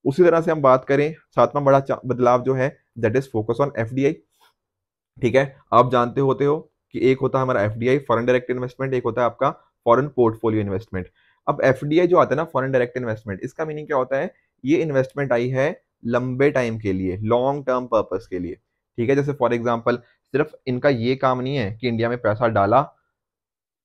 उसी तरह से हम बात करें, सातवां बड़ा बदलाव जो है, that is focus on FDI. ठीक है, आप जानते होते हो कि एक होता है हमारा एफडीआई, फॉरेन डायरेक्ट इन्वेस्टमेंट, एक होता है आपका फॉरेन पोर्टफोलियो इन्वेस्टमेंट। अब एफडीआई जो आता है ना, फॉरेन डायरेक्ट इन्वेस्टमेंट, इसका मीनिंग क्या होता है, ये इन्वेस्टमेंट आई है लंबे टाइम के लिए, लॉन्ग टर्म पर्पस के लिए। ठीक है, जैसे फॉर एग्जाम्पल सिर्फ इनका ये काम नहीं है कि इंडिया में पैसा डाला,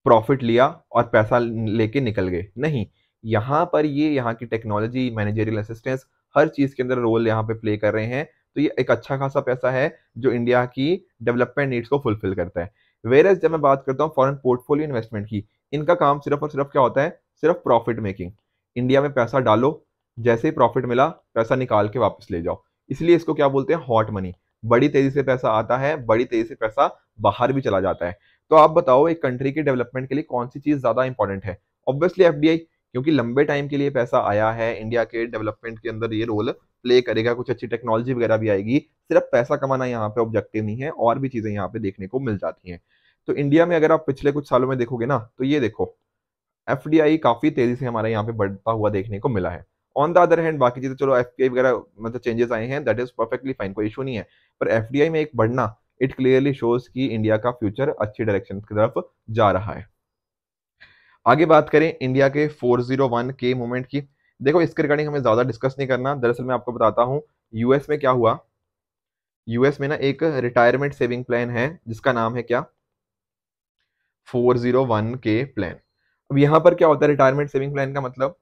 प्रॉफिट लिया और पैसा लेके निकल गए, नहीं। यहाँ पर ये यहाँ की टेक्नोलॉजी, मैनेजरियल असिस्टेंस, हर चीज के अंदर रोल यहाँ पे प्ले कर रहे हैं। तो ये एक अच्छा खासा पैसा है जो इंडिया की डेवलपमेंट नीड्स को फुलफिल करता है। वेरएज जब मैं बात करता हूँ फॉरेन पोर्टफोलियो इन्वेस्टमेंट की, इनका काम सिर्फ और सिर्फ क्या होता है, सिर्फ प्रॉफिट मेकिंग। इंडिया में पैसा डालो, जैसे ही प्रॉफिट मिला पैसा निकाल के वापस ले जाओ। इसलिए इसको क्या बोलते हैं, हॉट मनी। बड़ी तेजी से पैसा आता है, बड़ी तेजी से पैसा बाहर भी चला जाता है। तो आप बताओ एक कंट्री की डेवलपमेंट के लिए कौन सी चीज ज्यादा इंपॉर्टेंट है? ऑब्वियसली एफडीआई, क्योंकि लंबे टाइम के लिए पैसा आया है इंडिया के डेवलपमेंट के अंदर, ये रोल प्ले करेगा, कुछ अच्छी टेक्नोलॉजी वगैरह भी आएगी। सिर्फ पैसा कमाना यहाँ पे ऑब्जेक्टिव नहीं है, और भी चीजें यहाँ पे देखने को मिल जाती हैं। तो इंडिया में अगर आप पिछले कुछ सालों में देखोगे ना, तो ये देखो एफडीआई काफी तेजी से हमारे यहाँ पे बढ़ता हुआ देखने को मिला है। ऑन द अदर हैंड बाकी चीजें, चलो एफपीआई वगैरह मतलब चेंजेस आए हैं, दैट इज परफेक्टली फाइन, कोई इशू नहीं है। पर एफडीआई में एक बढ़ना, इट क्लियरली शोज कि इंडिया का फ्यूचर अच्छी डायरेक्शन की तरफ जा रहा है। आगे बात करें इंडिया के 401 के मूवमेंट की। देखो इसके रिगार्डिंग हमें ज्यादा डिस्कस नहीं करना, दरअसल मैं आपको बताता हूँ यूएस में क्या हुआ। यूएस में ना एक रिटायरमेंट सेविंग प्लान है जिसका नाम है क्या, 401 के प्लान। अब यहाँ पर क्या होता है रिटायरमेंट सेविंग प्लान का मतलब,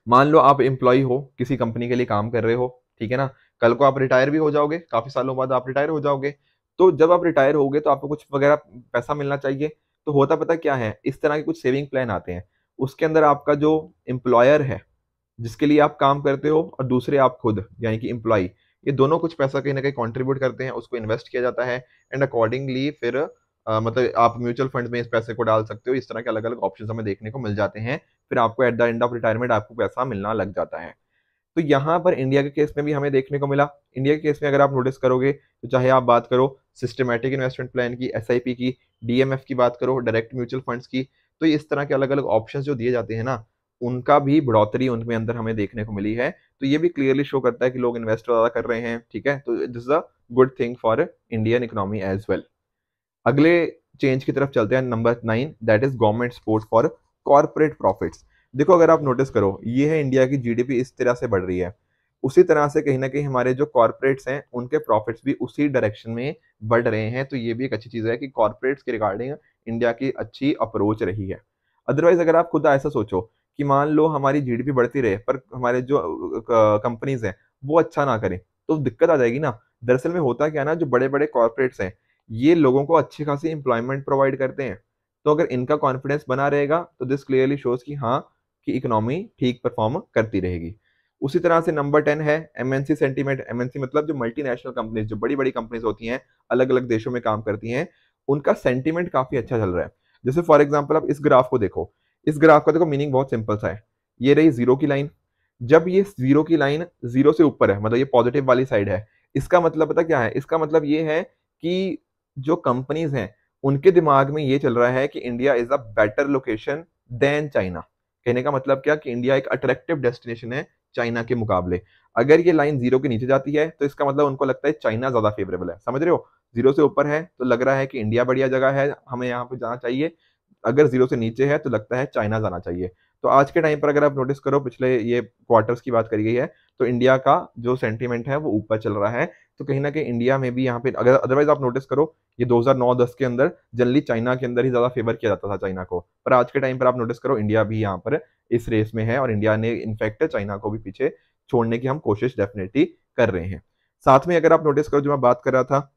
मान लो आप एम्प्लॉय हो, किसी कंपनी के लिए काम कर रहे हो, ठीक है ना, कल को आप रिटायर भी हो जाओगे, काफी सालों बाद आप रिटायर हो जाओगे। तो जब आप रिटायर होगे तो आपको कुछ वगैरह पैसा मिलना चाहिए। तो होता पता क्या है, इस तरह के कुछ सेविंग प्लान आते हैं। उसके अंदर आपका जो एम्प्लॉयर है, जिसके लिए आप काम करते हो, और दूसरे आप खुद यानी कि एम्प्लॉय, ये दोनों कुछ पैसा कहीं ना कहीं कंट्रीब्यूट करते हैं, उसको इन्वेस्ट किया जाता है। एंड अकॉर्डिंगली फिर मतलब आप म्यूचुअल फंड में इस पैसे को डाल सकते हो। इस तरह के अलग अलग ऑप्शन हमें देखने को मिल जाते हैं। फिर आपको at the end of retirement आपको पैसा मिलना लग जाता है। तो यहाँ पर इंडिया के केस में भी हमें देखने को मिला। इंडिया के केस में अगर आप नोटिस करोगे तो चाहे आप बात करो सिस्टमैटिक इन्वेस्टमेंट प्लान की, एसआईपी की, डीएमएफ की बात करो, डायरेक्ट म्यूचुअल फंड्स की, तो इस तरह के अलग अलग ऑप्शंस जो दिए जाते हैं ना, उनका भी बढ़ोतरी उनमें अंदर हमें देखने को मिली है। तो ये भी क्लियरली शो करता है कि लोग इन्वेस्ट ज्यादा कर रहे हैं। ठीक है, तो this is a good thing for Indian economy as well. अगले चेंज की तरफ चलते हैं, number 9, that is government support for corporate profits. देखो अगर आप नोटिस करो, ये है इंडिया की जीडीपी इस तरह से बढ़ रही है, उसी तरह से कहीं ना कहीं हमारे जो कॉर्पोरेट्स हैं उनके प्रॉफिट्स भी उसी डायरेक्शन में बढ़ रहे हैं। तो ये भी एक अच्छी चीज है कि कॉर्पोरेट्स के रिगार्डिंग इंडिया की अच्छी अप्रोच रही है। अदरवाइज अगर आप खुद ऐसा सोचो कि मान लो हमारी जीडीपी बढ़ती रहे पर हमारे जो कंपनीज हैं वो अच्छा ना करें, तो दिक्कत आ जाएगी ना। दरअसल में होता क्या है ना, जो बड़े बड़े कॉर्पोरेट्स हैं ये लोगों को अच्छी खासी एम्प्लॉयमेंट प्रोवाइड करते हैं। तो अगर इनका कॉन्फिडेंस बना रहेगा तो दिस क्लियरली शोज कि हाँ, कि इकोनॉमी ठीक परफॉर्म करती रहेगी। उसी तरह से नंबर 10 है एमएनसी सेंटीमेंट। एमएनसी मतलब जो मल्टीनेशनल कंपनीज, जो बड़ी बड़ी कंपनीज होती हैं, अलग अलग देशों में काम करती हैं, उनका सेंटीमेंट काफी अच्छा चल रहा है। जैसे फॉर एग्जाम्पल आप इस ग्राफ को देखो, इस ग्राफ का देखो मीनिंग बहुत सिंपल सा है। ये रही जीरो की लाइन, जब ये जीरो की लाइन जीरो से ऊपर है, मतलब ये पॉजिटिव वाली साइड है, इसका मतलब पता क्या है, इसका मतलब ये है कि जो कंपनीज हैं उनके दिमाग में ये चल रहा है कि India is a better location than China. कहने का मतलब क्या, कि इंडिया एक अट्रैक्टिव डेस्टिनेशन है चाइना के मुकाबले। अगर ये लाइन जीरो के नीचे जाती है तो इसका मतलब उनको लगता है चाइना ज्यादा फेवरेबल है। समझ रहे हो, जीरो से ऊपर है तो लग रहा है कि इंडिया बढ़िया जगह है, हमें यहाँ पे जाना चाहिए। अगर जीरो से नीचे है तो लगता है चाइना जाना चाहिए। तो आज के टाइम पर अगर आप नोटिस करो, पिछले ये क्वार्टर्स की बात करी गई है, तो इंडिया का जो सेंटीमेंट है वो ऊपर चल रहा है। तो कहीं ना कहीं इंडिया में भी यहाँ पे, अगर अदरवाइज आप नोटिस करो, ये 2009-10 के अंदर जनरली चाइना के अंदर ही ज्यादा फेवर किया जाता था चाइना को। पर आज के टाइम पर आप नोटिस करो, इंडिया भी यहाँ पर इस रेस में है और इंडिया ने इनफैक्ट चाइना को भी पीछे छोड़ने की हम कोशिश डेफिनेटली कर रहे हैं। साथ में अगर आप नोटिस करो, जो मैं बात कर रहा था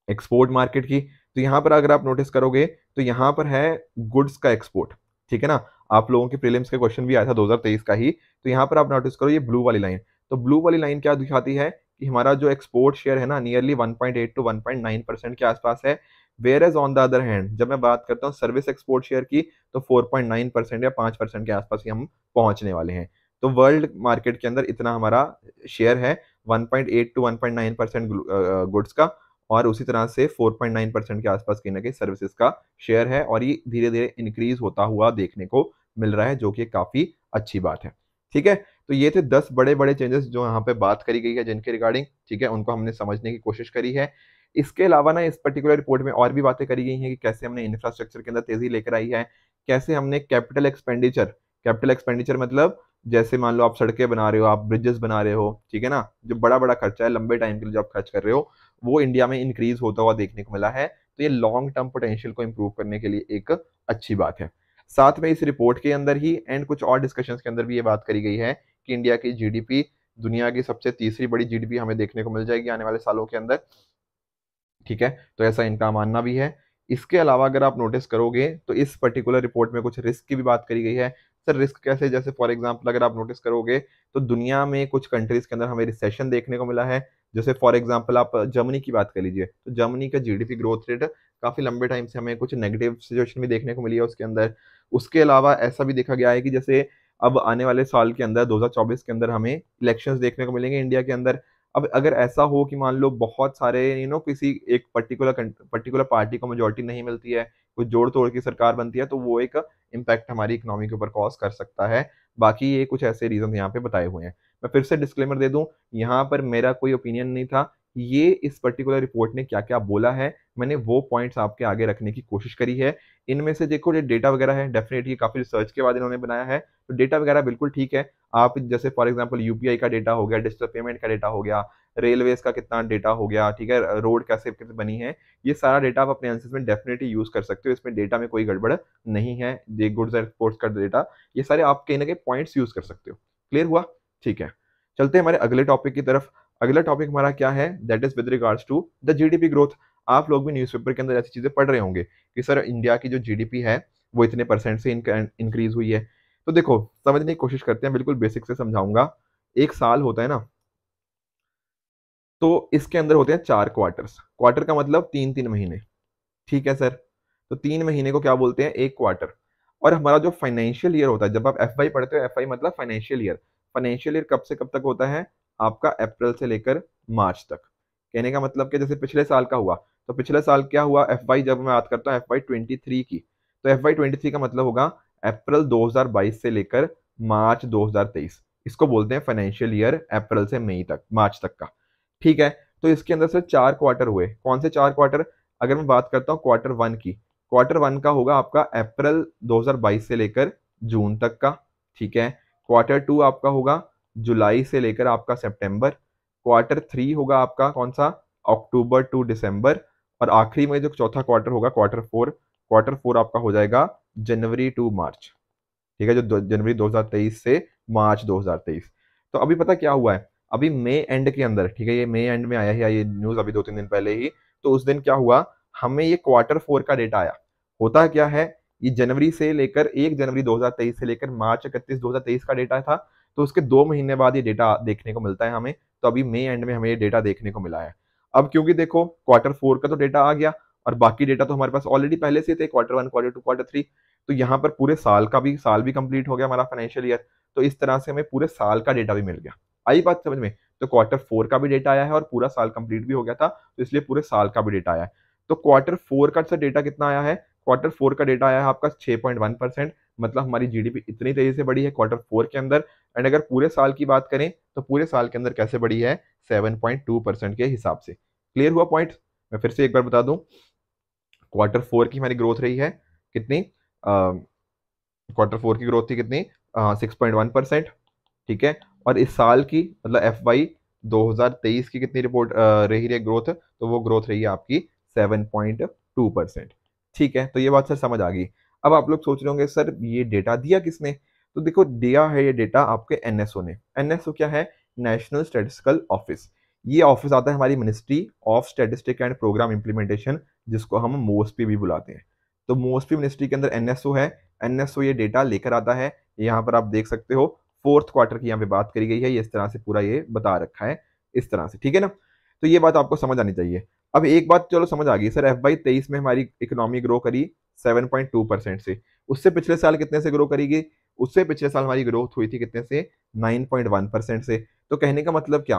एक्सपोर्ट मार्केट की, तो यहाँ पर अगर आप नोटिस करोगे तो यहाँ पर है गुड्स का एक्सपोर्ट। ठीक है ना, आप लोगों के प्रीलिम्स के क्वेश्चन भी आया था 2023 का ही। तो यहाँ पर आप नोटिस करो ये ब्लू वाली लाइन, तो ब्लू वाली लाइन क्या दिखाती है कि हमारा जो एक्सपोर्ट शेयर है ना, नियरली 1.8 to 1.9% के आसपास है। Whereas on the other hand जब मैं बात करता हूँ सर्विस एक्सपोर्ट शेयर की, तो 4.9% या 5% के आसपास ही हम पहुंचने वाले हैं। तो वर्ल्ड मार्केट के अंदर इतना हमारा शेयर है, 1.8 to 1.9% गुड्स का, और उसी तरह से 4.9% के आसपास कहीं ना कहीं सर्विसेज का शेयर है। और ये धीरे धीरे इंक्रीज होता हुआ देखने को मिल रहा है, जो कि काफी अच्छी बात है। ठीक है, तो ये थे 10 बड़े बड़े चेंजेस जो यहाँ पे बात करी गई है जिनके रिगार्डिंग, ठीक है, उनको हमने समझने की कोशिश करी है। इसके अलावा ना इस पर्टिकुलर रिपोर्ट में और भी बातें करी गई हैं कि कैसे हमने इंफ्रास्ट्रक्चर के अंदर तेजी लेकर आई है, कैसे हमने कैपिटल एक्सपेंडिचर मतलब जैसे मान लो आप सड़कें बना रहे हो, आप ब्रिजेस बना रहे हो, ठीक है ना, जो बड़ा बड़ा खर्चा है लंबे टाइम के लिए जो आप खर्च कर रहे हो, वो इंडिया में इंक्रीज होता हुआ देखने को मिला है। तो ये लॉन्ग टर्म पोटेंशियल को इंप्रूव करने के लिए एक अच्छी बात है। साथ में इस रिपोर्ट के अंदर ही एंड कुछ और डिस्कशंस के अंदर भी ये बात करी गई है कि इंडिया की जीडीपी दुनिया की सबसे तीसरी बड़ी जीडीपी हमें देखने को मिल जाएगी आने वाले सालों के अंदर। ठीक है, तो ऐसा इनका मानना भी है। इसके अलावा अगर आप नोटिस करोगे तो इस पर्टिकुलर रिपोर्ट में कुछ रिस्क की भी बात करी गई है। सर रिस्क कैसे, जैसे फॉर एग्जांपल अगर आप नोटिस करोगे तो दुनिया में कुछ कंट्रीज के अंदर हमें रिसेशन देखने को मिला है। जैसे फॉर एग्जांपल आप जर्मनी की बात कर लीजिए, तो जर्मनी का जीडीपी ग्रोथ रेट काफी लंबे टाइम से हमें कुछ नेगेटिव सिचुएशन भी देखने को मिली है उसके अंदर। उसके अलावा ऐसा भी देखा गया है कि जैसे अब आने वाले साल के अंदर 2024 के अंदर हमें इलेक्शंस देखने को मिलेंगे इंडिया के अंदर। अब अगर ऐसा हो कि मान लो बहुत सारे किसी एक पर्टिकुलर पार्टी को मेजोरिटी नहीं मिलती है, कुछ जोड़ तोड़ की सरकार बनती है, तो वो एक इम्पैक्ट हमारी इकोनॉमी के ऊपर कॉज कर सकता है। बाकी ये कुछ ऐसे रीजन यहाँ पे बताए हुए हैं। मैं फिर से डिस्क्लेमर दे दूं, यहाँ पर मेरा कोई ओपिनियन नहीं था। ये इस पर्टिकुलर रिपोर्ट ने क्या क्या बोला है, मैंने वो पॉइंट्स आपके आगे रखने की कोशिश करी है। इनमें से देखो जो डेटा वगैरह है डेफिनेटली काफी रिसर्च के बाद इन्होंने बनाया है, तो डेटा वगैरह बिल्कुल ठीक है। आप जैसे फॉर एग्जांपल यूपीआई का डेटा हो गया, डिजिटल पेमेंट का डेटा हो गया, रेलवेज का कितना डेटा हो गया, ठीक है, रोड कैसे कैसे बनी है, ये सारा डेटा आप अपने आंसर्स में डेफिनेटली यूज कर सकते हो। इसमें डेटा में कोई गड़बड़ नहीं है, ये गुड्स एंड एक्सपोर्ट्स का डेटा, ये सारे आप कहीं ना कहीं पॉइंट्स यूज कर सकते हो। क्लियर हुआ? ठीक है, चलते हैं हमारे अगले टॉपिक की तरफ। अगला टॉपिक हमारा क्या है, that is with regards to the GDP growth. आप लोग भी न्यूज़पेपर के अंदर ऐसी चीजें पढ़ रहे होंगे कि सर इंडिया की जो जीडीपी है वो इतने परसेंट से इंक्रीज हुई है। तो देखो समझने की कोशिश करते हैं, बिल्कुल बेसिक से समझाऊंगा। एक साल होता है ना, तो इसके अंदर होते हैं 4 क्वार्टर्स। क्वार्टर का मतलब 3 3 महीने, ठीक है सर। तो 3 महीने को क्या बोलते हैं, एक क्वार्टर। और हमारा जो फाइनेंशियल ईयर होता है, जब आप एफवाई पढ़ते हो, एफवाई मतलब फाइनेंशियल ईयर। फाइनेंशियल ईयर कब से कब तक होता है आपका, अप्रैल से लेकर मार्च तक। कहने का मतलब कि जैसे पिछले साल का हुआ, तो पिछले साल क्या हुआ, एफवाई जब मैं बात करता हूँ एफवाई 23 की, तो एफवाई 23 का मतलब होगा अप्रैल 2022 से लेकर मार्च 2023। इसको बोलते हैं फाइनेंशियल ईयर, अप्रैल से मई तक, मार्च तक का। ठीक है, तो इसके अंदर से 4 क्वार्टर हुए। कौन से 4 क्वार्टर? अगर मैं बात करता हूँ क्वार्टर वन की, क्वार्टर वन का होगा आपका अप्रैल 2022 से लेकर जून तक का, ठीक है। क्वार्टर टू आपका होगा जुलाई से लेकर आपका सितंबर। क्वार्टर थ्री होगा आपका कौन सा, अक्टूबर टू दिसंबर। और आखिरी में जो चौथा क्वार्टर होगा क्वार्टर फोर, क्वार्टर फोर आपका हो जाएगा जनवरी टू मार्च, ठीक है, जो जनवरी 2023 से मार्च 2023। तो अभी पता क्या हुआ है, अभी मई एंड के अंदर, ठीक है, ये मई एंड में आया है ये न्यूज अभी 2 3 दिन पहले ही। तो उस दिन क्या हुआ, हमें ये क्वार्टर फोर का डेटा आया। होता क्या है, ये जनवरी से लेकर 1 जनवरी 2023 से लेकर मार्च 31 2023 का डेटा था। तो उसके 2 महीने बाद ये डेटा देखने को मिलता है हमें। तो अभी मई एंड में हमें ये डेटा देखने को मिला है। अब क्योंकि देखो क्वार्टर फोर का तो डेटा आ गया, और बाकी डेटा तो हमारे पास ऑलरेडी पहले से थे, quarter one, quarter two, quarter three. तो यहाँ पर पूरे साल का भी, साल भी कंप्लीट हो गया हमारा फाइनेंशियल ईयर। तो इस तरह से हमें पूरे साल का डेटा भी मिल गया। आई बात समझ में? तो क्वार्टर फोर का भी डेटा आया है और पूरा साल कंप्लीट भी हो गया था, तो इसलिए पूरे साल का भी डेटा आया है। तो क्वार्टर फोर का डेटा कितना आया है, क्वार्टर फोर का डेटा आया है आपका 6.1%। मतलब हमारी जीडीपी इतनी तेजी से बढ़ी है क्वार्टर फोर के अंदर। एंड अगर पूरे साल की बात करें तो पूरे साल के अंदर कैसे बढ़ी है, 7.2% के हिसाब से। क्लियर हुआ पॉइंट? मैं फिर से एक बार बता दूं, क्वार्टर फोर की हमारी ग्रोथ रही है कितनी, क्वार्टर फोर की ग्रोथ थी कितनी, 6.1%, ठीक है। और इस साल की मतलब एफ वाई 2023 की कितनी रिपोर्ट रही है ग्रोथ, तो वो ग्रोथ रही है आपकी 7.2%, ठीक है। तो ये बात सर समझ आ गई। अब आप लोग सोच रहे होंगे सर ये डेटा दिया किसने, तो देखो दिया है ये डेटा आपके एनएसओ ने। एनएसओ क्या है, नेशनल स्टैटिस्टिकल ऑफिस। ये ऑफिस आता है हमारी Ministry of Statistic and Programme Implementation, जिसको हम मोस्पी भी बुलाते हैं। तो मोस्पी मिनिस्ट्री के अंदर एनएसओ है। एनएसओ ये डेटा लेकर आता है। यहाँ पर आप देख सकते हो फोर्थ क्वार्टर की यहाँ पे बात करी गई है, ये इस तरह से पूरा ये बता रखा है इस तरह से, ठीक है ना। तो ये बात आपको समझ आनी चाहिए। अब एक बात चलो समझ आ गई, सर एफ वाई 23 में हमारी इकोनॉमी ग्रो करी 7.2% से। उससे पिछले साल कितने से ग्रो करेगी, उससे पिछले साल हमारी ग्रोथ हुई थी कितने से, 9.1% से। तो कहने का मतलब क्या,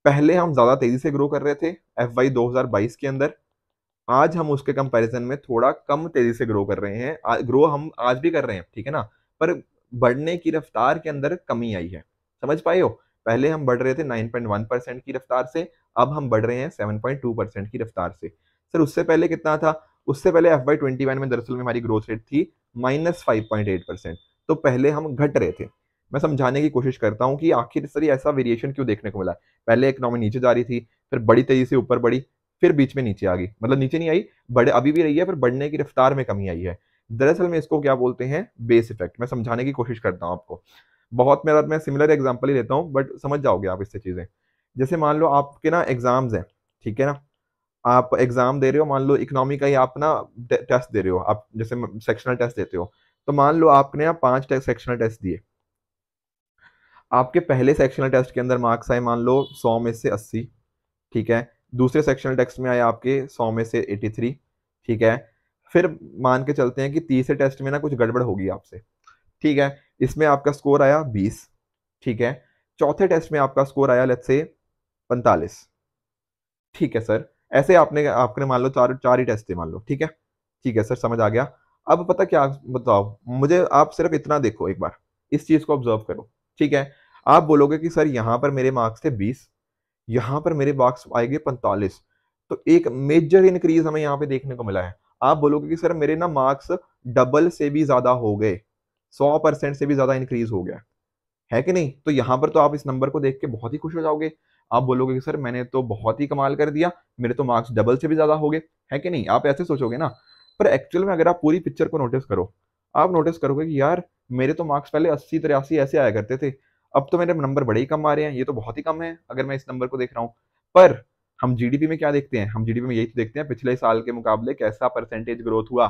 पहले हम ज्यादा तेजी से ग्रो कर रहे थे एफ वाई 2022 के अंदर, आज हम उसके कंपैरिजन में थोड़ा कम तेजी से ग्रो कर रहे हैं। ग्रो हम आज भी कर रहे हैं, ठीक है ना, पर बढ़ने की रफ्तार के अंदर कमी आई है। समझ पाए हो? पहले हम बढ़ रहे थे 9.1% की रफ्तार से, अब हम बढ़ रहे हैं 7.2% की रफ्तार से। सर उससे पहले कितना था, उससे पहले एफ वाई 21 में दरअसल में हमारी ग्रोथ रेट थी -5.8%। तो पहले हम घट रहे थे। मैं समझाने की कोशिश करता हूँ कि आखिर सर ये ऐसा वेरिएशन क्यों देखने को मिला। पहले इकोनॉमी नीचे जा रही थी, फिर बड़ी तेजी से ऊपर बढ़ी, फिर बीच में नीचे आ गई, मतलब नीचे नहीं आई, बढ़े अभी भी रही है, फिर बढ़ने की रफ्तार में कमी आई है। दरअसल में इसको क्या बोलते हैं, बेस इफेक्ट। मैं समझाने की कोशिश करता हूँ आपको। बहुत मेरा मैं सिमिलर एग्जांपल ही लेता हूँ, बट समझ जाओगे आप इससे चीजें। जैसे मान लो आपके ना एग्जाम्स हैं, ठीक है ना, आप एग्जाम दे रहे हो, मान लो इकोनॉमी का ही आप ना टेस्ट दे रहे हो, आप जैसे सेक्शनल टेस्ट देते हो। तो मान लो आपने ना 5 सेक्शनल टेस्ट दिए। आपके पहले सेक्शनल टेस्ट के अंदर मार्क्स आए मान लो 100 में से 80, ठीक है। दूसरे सेक्शनल टेस्ट में आए आपके 100 में से 83, ठीक है। फिर मान के चलते हैं कि तीसरे टेस्ट में ना कुछ गड़बड़ होगी आपसे, ठीक है, इसमें आपका स्कोर आया 20, ठीक है। चौथे टेस्ट में आपका स्कोर आया लेट्स से 45, ठीक है सर। ऐसे आपने आपने मान लो चार चार ही टेस्ट थे मान लो, ठीक है। ठीक है सर, समझ आ गया। अब पता क्या, बताओ मुझे, आप सिर्फ इतना देखो एक बार, इस चीज को ऑब्जर्व करो, ठीक है। आप बोलोगे कि सर यहाँ पर मेरे मार्क्स थे 20, यहाँ पर मेरे मार्क्स आएंगे 45। तो एक मेजर इंक्रीज हमें यहाँ पे देखने को मिला है। आप बोलोगे कि सर मेरे ना मार्क्स डबल से भी ज्यादा हो गए, 100% से भी ज्यादा इंक्रीज हो गया है कि नहीं। तो यहाँ पर तो आप इस नंबर को देख के बहुत ही खुश हो जाओगे। आप बोलोगे कि सर मैंने तो बहुत ही कमाल कर दिया, मेरे तो मार्क्स डबल से भी ज्यादा हो गए, है कि नहीं? आप ऐसे सोचोगे ना। पर एक्चुअल में अगर आप पूरी पिक्चर को नोटिस करो, आप नोटिस करोगे कि यार मेरे तो मार्क्स पहले 80 83 ऐसे आया करते थे, अब तो मेरे नंबर बड़े ही कम आ रहे हैं, ये तो बहुत ही कम है अगर मैं इस नंबर को देख रहा हूँ। पर हम जीडीपी में क्या देखते हैं? हम जीडीपी में यही तो देखते हैं पिछले साल के मुकाबले कैसा परसेंटेज ग्रोथ हुआ।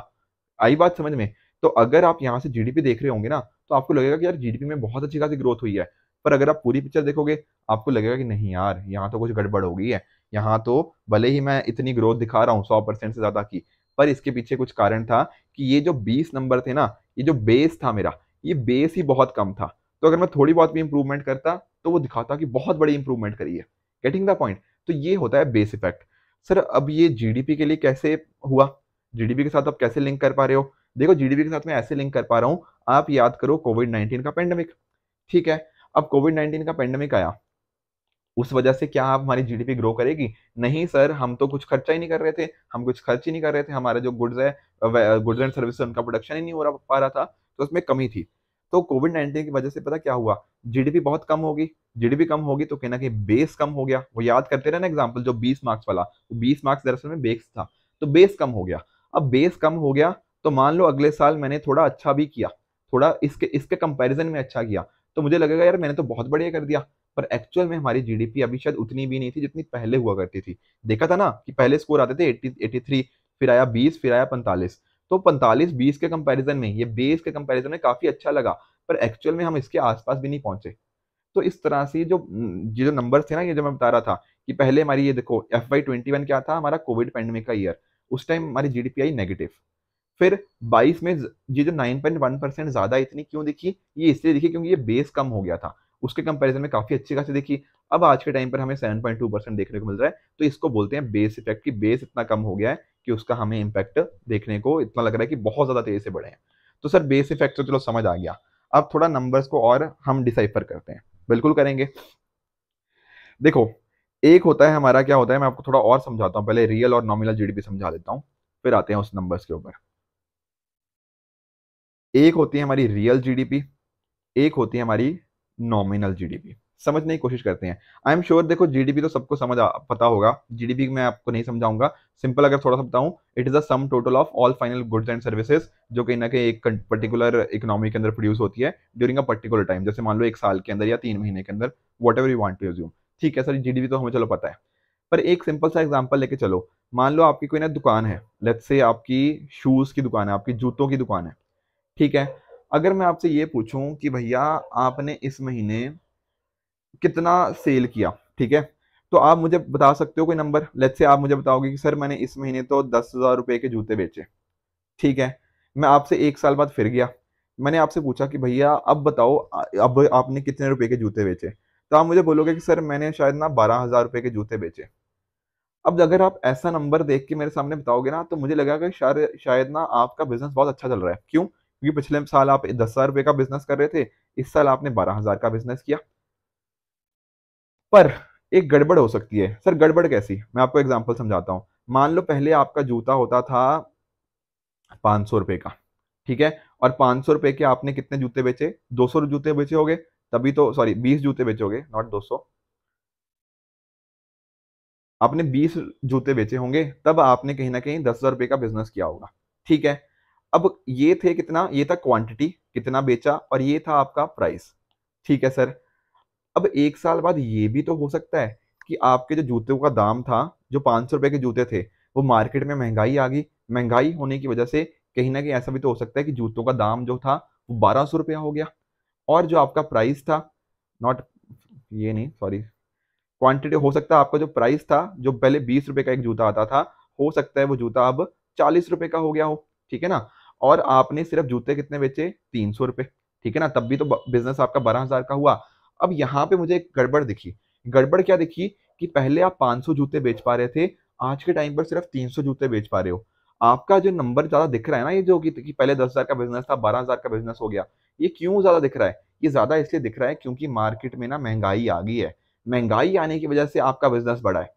आई बात समझ में? तो अगर आप यहाँ से जीडीपी देख रहे होंगे ना, तो आपको लगेगा कि यार जीडीपी में बहुत अच्छी खासी ग्रोथ हुई है। पर अगर आप पूरी पिक्चर देखोगे, आपको लगेगा कि नहीं यार, यहाँ तो कुछ गड़बड़ हो गई है। यहाँ तो भले ही मैं इतनी ग्रोथ दिखा रहा हूँ 100% से ज्यादा की, पर इसके पीछे कुछ कारण था कि ये जो 20 नंबर थे ना, ये जो बेस था मेरा, ये बेस ही बहुत कम था। तो अगर मैं थोड़ी बहुत भी इंप्रूवमेंट करता, तो वो दिखाता कि बहुत बड़ी इंप्रूवमेंट करी है। Getting the point? तो ये होता है बेस इफेक्ट। सर अब ये जीडीपी के लिए कैसे हुआ? जीडीपी के साथ आप कैसे लिंक कर पा रहे हो? देखो, जीडीपी के साथ मैं ऐसे लिंक कर पा रहा हूँ, आप याद करो कोविड 19 का पेंडेमिक। ठीक है, अब कोविड 19 का पेंडेमिक आया, उस वजह से क्या आप हमारी जीडीपी ग्रो करेगी? नहीं सर, हम तो कुछ खर्चा ही नहीं कर रहे थे, हम कुछ खर्च ही नहीं कर रहे थे, हमारे जो गुड्स है, गुड्स एंड सर्विस, उनका प्रोडक्शन ही नहीं हो रहा पा रहा था, तो उसमें कमी थी। तो कोविड 19 की वजह से पता क्या हुआ? जीडीपी बहुत कम होगी। जीडीपी कम होगी तो कहीं ना कहीं बेस कम हो गया। वो याद करते रहे ना एग्जाम्पल, जो 20 मार्क्स वाला, वो 20 मार्क्स दरअसल में बेस था, तो बेस कम हो गया। अब बेस कम हो गया, तो मान लो अगले साल मैंने थोड़ा अच्छा भी किया, थोड़ा इसके इसके कंपैरिजन में अच्छा किया, तो मुझे लगेगा यार मैंने तो बहुत बढ़िया कर दिया। पर एक्चुअल में हमारी जीडीपी अभी शायद उतनी भी नहीं थी जितनी पहले हुआ करती थी। देखा था ना कि पहले स्कोर आते थे 80 83, फिर आया 20, फिर आया 45। तो 45 20 के कंपैरिजन में, ये बेस के कंपैरिजन में काफी अच्छा लगा, पर एक्चुअल में हम इसके आसपास भी नहीं पहुंचे। तो इस तरह से ये जो नंबर थे ना, ये जो मैं बता रहा था कि पहले हमारी, ये देखो FY 21 क्या था हमारा, कोविड पेंडेमिक का ईयर, उस टाइम हमारी जीडीपी आई नेगेटिव। फिर 22 में ये जो 9.1% ज्यादा इतनी क्यों दिखी? ये इसलिए दिखी क्योंकि ये बेस कम हो गया था, उसके कंपैरिजन में काफी अच्छी खासी दिखी। अब आज के टाइम पर हमें 7.2% देखने को मिल रहा है, तो इसको बोलते हैं बेस इफेक्ट, की बेस इतना कम हो गया है कि उसका हमें इम्पैक्ट देखने को इतना लग रहा है कि बहुत ज्यादा तेजी से बढ़े हैं। तो सर बेस इफेक्ट तो चलो समझ आ गया। अब थोड़ा नंबर्स को और हम डिसाइफर करते हैं। बिल्कुल करेंगे। देखो, एक होता है हमारा, क्या होता है, मैं आपको थोड़ा और समझाता हूँ, पहले रियल और नॉमिनल जीडीपी समझा देता हूँ, फिर आते हैं उस नंबर्स के ऊपर। एक होती है हमारी रियल जीडीपी, एक होती है हमारी नॉमिनल जीडीपी। समझने की कोशिश करते हैं। आई एम श्योर, देखो जीडीपी तो सबको पता होगा, जीडीपी मैं आपको नहीं समझाऊंगा। सिंपल अगर थोड़ा सा बताऊं, it is the sum total of all final goods and services, जो कहीं ना कहीं एक पर्टिकुलर इकोनॉमी के अंदर प्रोड्यूस होती है ड्यूरिंग अ पर्टिकुलर टाइम, जैसे मान लो एक साल के अंदर या 3 महीने के अंदर, whatever you want to assume. ठीक है सर, जीडीपी तो हमें चलो पता है, पर एक सिंपल सा एग्जांपल लेके चलो। मान लो आपकी कोई ना दुकान है, लेट्स से आपकी शूज की दुकान है, आपकी जूतों की दुकान है। ठीक है, अगर मैं आपसे ये पूछूं कि भैया आपने इस महीने कितना सेल किया, ठीक है, तो आप मुझे बता सकते हो कोई नंबर? लेट्स से आप मुझे बताओगे कि सर मैंने इस महीने तो 10,000 रुपए के जूते बेचे। ठीक है, मैं आपसे एक साल बाद फिर गया, मैंने आपसे पूछा कि भैया अब बताओ, अब आपने कितने रुपए के जूते बेचे? तो आप मुझे बोलोगे कि सर मैंने शायद ना 12,000 रुपए के जूते बेचे। अब अगर आप ऐसा नंबर देख के मेरे सामने बताओगे ना, तो मुझे लगेगा कि शायद शायद ना आपका बिजनेस बहुत अच्छा चल रहा है। क्यों? क्योंकि पिछले साल आप 10,000 रुपए का बिजनेस कर रहे थे, इस साल आपने 12,000 का बिजनेस किया। पर एक गड़बड़ हो सकती है। सर गड़बड़ कैसी? मैं आपको एग्जांपल समझाता हूँ। मान लो पहले आपका जूता होता था 500 रुपए का, ठीक है, और 500 रुपए के आपने कितने जूते बेचे? 200 जूते बेचे होगे, तभी तो, सॉरी 20 जूते बेचे होगे, नॉट 200। आपने 20 जूते बेचे होंगे, तब आपने कहीं ना कहीं 10,000 रुपए का बिजनेस किया होगा। ठीक है, अब ये थे कितना, ये था क्वांटिटी कितना बेचा, और ये था आपका प्राइस। ठीक है सर, अब एक साल बाद ये भी तो हो सकता है कि आपके जो जूतों का दाम था, जो 500 रुपए के जूते थे, वो मार्केट में महंगाई आ गई। महंगाई होने की वजह से कहीं ना कहीं ऐसा भी तो हो सकता है कि जूतों का दाम जो था वो 1,200 रुपया हो गया, और जो आपका प्राइस था, नॉट, ये नहीं, सॉरी, क्वांटिटी, हो सकता है आपका जो प्राइस था, जो पहले 20 रुपए का एक जूता आता था, हो सकता है वो जूता अब 40 रुपए का हो गया हो। ठीक है ना? और आपने सिर्फ जूते कितने बेचे? 300 रुपए। ठीक है ना? तब भी तो बिजनेस आपका 12,000 का हुआ। अब यहाँ पे मुझे एक गड़बड़ दिखी। गड़बड़ क्या दिखी? कि पहले आप 500 जूते बेच पा रहे थे, आज के टाइम पर सिर्फ 300 जूते बेच पा रहे हो। आपका जो नंबर ज्यादा दिख रहा है ना, ये जो कि पहले 10,000 का बिजनेस था 12,000 का बिजनेस हो गया, ये क्यों ज्यादा दिख रहा है? ये ज्यादा इसलिए दिख रहा है क्योंकि मार्केट में ना महंगाई आ गई है। महंगाई आने की वजह से आपका बिजनेस बढ़ा है।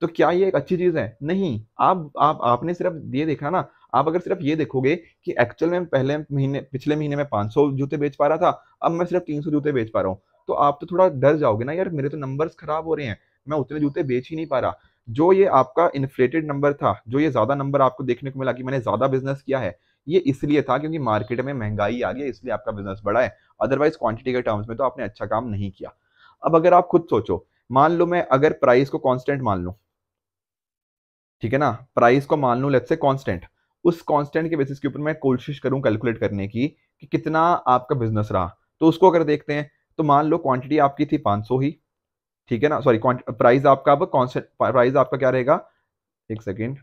तो क्या ये एक अच्छी चीज है? नहीं। आप आपने सिर्फ ये देखा ना, आप अगर सिर्फ ये देखोगे कि एक्चुअल में पहले महीने, पिछले महीने में 500 जूते बेच पा रहा था, अब मैं सिर्फ 300 जूते बेच पा रहा हूँ, तो आप तो थोड़ा डर जाओगे ना, यार मेरे तो नंबर्स खराब हो रहे हैं, मैं उतने जूते बेच ही नहीं पा रहा। जो ये आपका इन्फ्लेटेड नंबर था, जो ये ज्यादा नंबर आपको देखने को मिला कि मैंने ज्यादा बिजनेस किया है, ये इसलिए था क्योंकि मार्केट में महंगाई आ गई, इसलिए आपका बिजनेस बढ़ा है। अदरवाइज क्वांटिटी के टर्म्स में तो आपने अच्छा काम नहीं किया। अब अगर आप खुद सोचो, मान लो मैं अगर प्राइस को कांस्टेंट मान लूं, ठीक है ना, प्राइस को मान लूं लेट्स से कांस्टेंट, उस कांस्टेंट के बेसिस के ऊपर मैं कोशिश करूं कैलकुलेट करने की कि कितना आपका बिजनेस रहा, तो उसको अगर देखते हैं, तो मान लो क्वांटिटी आपकी थी 500 ही, ठीक है ना, सॉरी प्राइस आपका, अब कांस्टेंट प्राइस आपका क्या रहेगा, एक सेकेंड,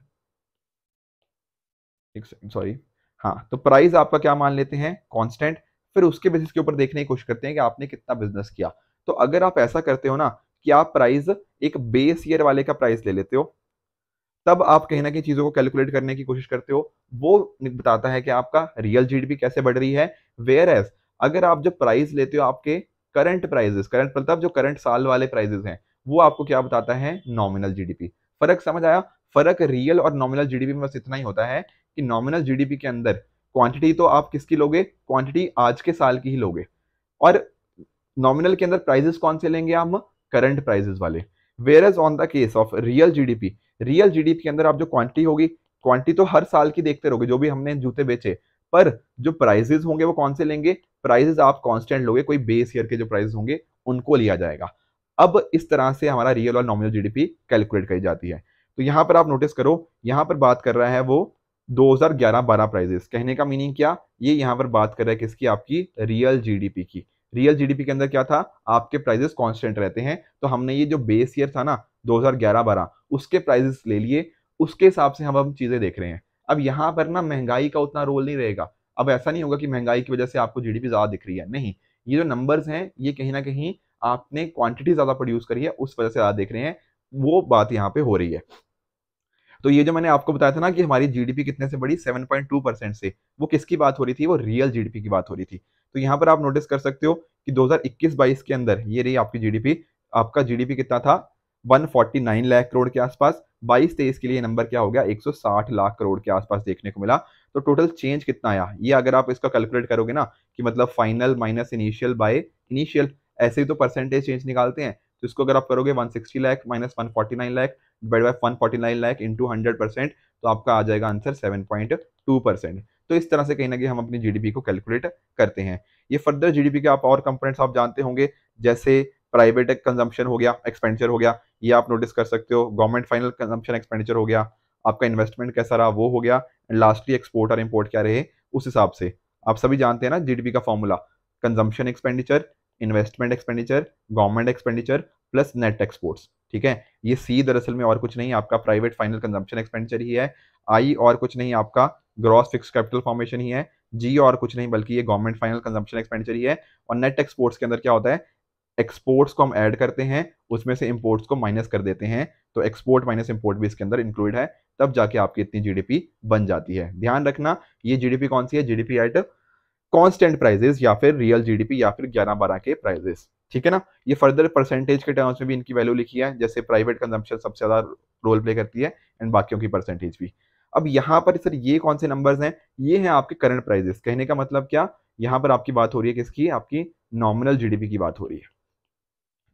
एक सेकेंड सॉरी, हाँ, तो प्राइस आपका क्या मान लेते हैं, कांस्टेंट। फिर उसके बेसिस के ऊपर देखने की कोशिश करते हैं कि आपने कितना बिजनेस किया। तो अगर आप ऐसा करते हो ना कि आप प्राइस एक बेस ईयर वाले का प्राइस ले लेते हो, तब आप कहीं ना कहीं चीजों को कैलकुलेट करने की कोशिश करते हो, वो बताता है कि आपका रियल जीडीपी कैसे बढ़ रही है। वेयर एज अगर आप जो प्राइस लेते हो आपके करंट प्राइजेस, करंट मतलब जो करंट साल वाले प्राइजेस हैं, वो आपको क्या बताता है, नॉमिनल जीडीपी। फर्क समझ आया? फर्क रियल और नॉमिनल जीडीपी में बस इतना ही होता है कि नॉमिनल जीडीपी के अंदर क्वांटिटी तो आप किसकी लोगे, क्वांटिटी आज के साल की ही लोगे, और नॉमिनल के अंदर प्राइजेस कौन से लेंगे हम, करंट प्राइजेस वाले। Whereas on the case of real GDP, real GDP के अंदर आप जो क्वांटिटी होगी, क्वांटिटी तो हर साल की देखते रहोगे, जो भी हमने जूते बेचे, पर जो प्राइजेस होंगे वो कौन से लेंगे, प्राइजेस आप कांस्टेंट लोगे, कोई बेस ईयर के जो प्राइजेस होंगे उनको लिया जाएगा। अब इस तरह से हमारा रियल और नॉमिनल जीडीपी कैलकुलेट करी जाती है। तो यहां पर आप नोटिस करो, यहां पर बात कर रहा है वो 2011-12 प्राइजेस, कहने का मीनिंग क्या, ये यहां पर बात कर रहा है किसकी, आपकी रियल जीडीपी की। रियल जीडीपी के अंदर क्या था, आपके प्राइजेस कांस्टेंट रहते हैं, तो हमने ये जो बेस ईयर था ना 2011-12, उसके प्राइजेस ले लिए, उसके हिसाब से हम चीजें देख रहे हैं। अब यहाँ पर ना महंगाई का उतना रोल नहीं रहेगा। अब ऐसा नहीं होगा कि महंगाई की वजह से आपको जीडीपी ज्यादा दिख रही है, नहीं, ये जो नंबर्स हैं ये कहीं ना कहीं आपने क्वांटिटी ज्यादा प्रोड्यूस करी है उस वजह से ज्यादा देख रहे हैं, वो बात यहाँ पे हो रही है। तो ये जो मैंने आपको बताया था ना कि हमारी जीडीपी कितने से बढ़ी, 7.2% से, वो किसकी बात हो रही थी, वो रियल जीडीपी की बात हो रही थी। तो यहाँ पर आप नोटिस कर सकते हो कि 2021-22 के अंदर ये रही आपकी जीडीपी, आपका जीडीपी कितना था, 149 लाख करोड़ के आसपास। 22-23 के लिए नंबर क्या हो गया, 160 लाख करोड़ के आसपास देखने को मिला। तो टोटल चेंज कितना आया, ये अगर आप इसका कैलकुलेट करोगे ना कि मतलब final minus initial by initial, ऐसे ही तो परसेंटेज चेंज निकालते हैं, तो इसको अगर आप करोगे 160 lakh minus 149 lakh divide by 149 lakh into 100%, तो आपका आ जाएगा आंसर 7.2%। तो इस तरह से कहीं ना कहीं हम अपनी जीडीपी को कैलकुलेट करते हैं। ये फर्दर जीडीपी के आप और कंपोनेंट्स आप जानते होंगे, जैसे प्राइवेट कंजम्पशन हो गया, एक्सपेंडिचर हो गया, ये आप नोटिस कर सकते हो, गवर्नमेंट फाइनल कंजम्पशन एक्सपेंडिचर हो गया, आपका इन्वेस्टमेंट कैसा रहा वो हो गया, एंड लास्टली एक्सपोर्ट और इम्पोर्ट क्या रहे उस हिसाब से। आप सभी जानते हैं ना जीडीपी का formula, consumption expenditure, investment expenditure, government expenditure plus net exports, ठीक है। ये सी दरअसल में और कुछ नहीं, आपका प्राइवेट फाइनल कंजम्पशन एक्सपेंडिचर ही है। आई और कुछ नहीं, आपका ग्रॉस फिक्स कैपिटल फॉर्मेशन ही है। जी और कुछ नहीं बल्कि ये गवर्नमेंट फाइनल कंजम्पशन एक्सपेंडिचर ही है। और नेट एक्सपोर्ट्स के अंदर क्या होता है, एक्सपोर्ट्स को हम ऐड करते हैं, उसमें से इंपोर्ट्स को माइनस कर देते हैं, तो एक्सपोर्ट माइनस इंपोर्ट भी इसके अंदर इंक्लूड है, तब जाके आपकी इतनी जीडीपी बन जाती है। ध्यान रखना, ये जीडीपी कौन सी है, जीडीपी एट कांस्टेंट प्राइजेस या फिर रियल जीडीपी या फिर 11-12 के प्राइजेस, ठीक है ना। ये फर्दर परसेंटेज के टर्म्स में भी इनकी वैल्यू लिखी है, जैसे प्राइवेट कंजम्पशन सबसे ज्यादा रोल प्ले करती है एंड बाकियों की परसेंटेज भी। अब यहाँ पर सर ये कौन से नंबर्स हैं, ये हैं आपके करंट प्राइजेस। कहने का मतलब क्या, यहाँ पर आपकी बात हो रही है किसकी, आपकी नॉमिनल जीडीपी की बात हो रही है,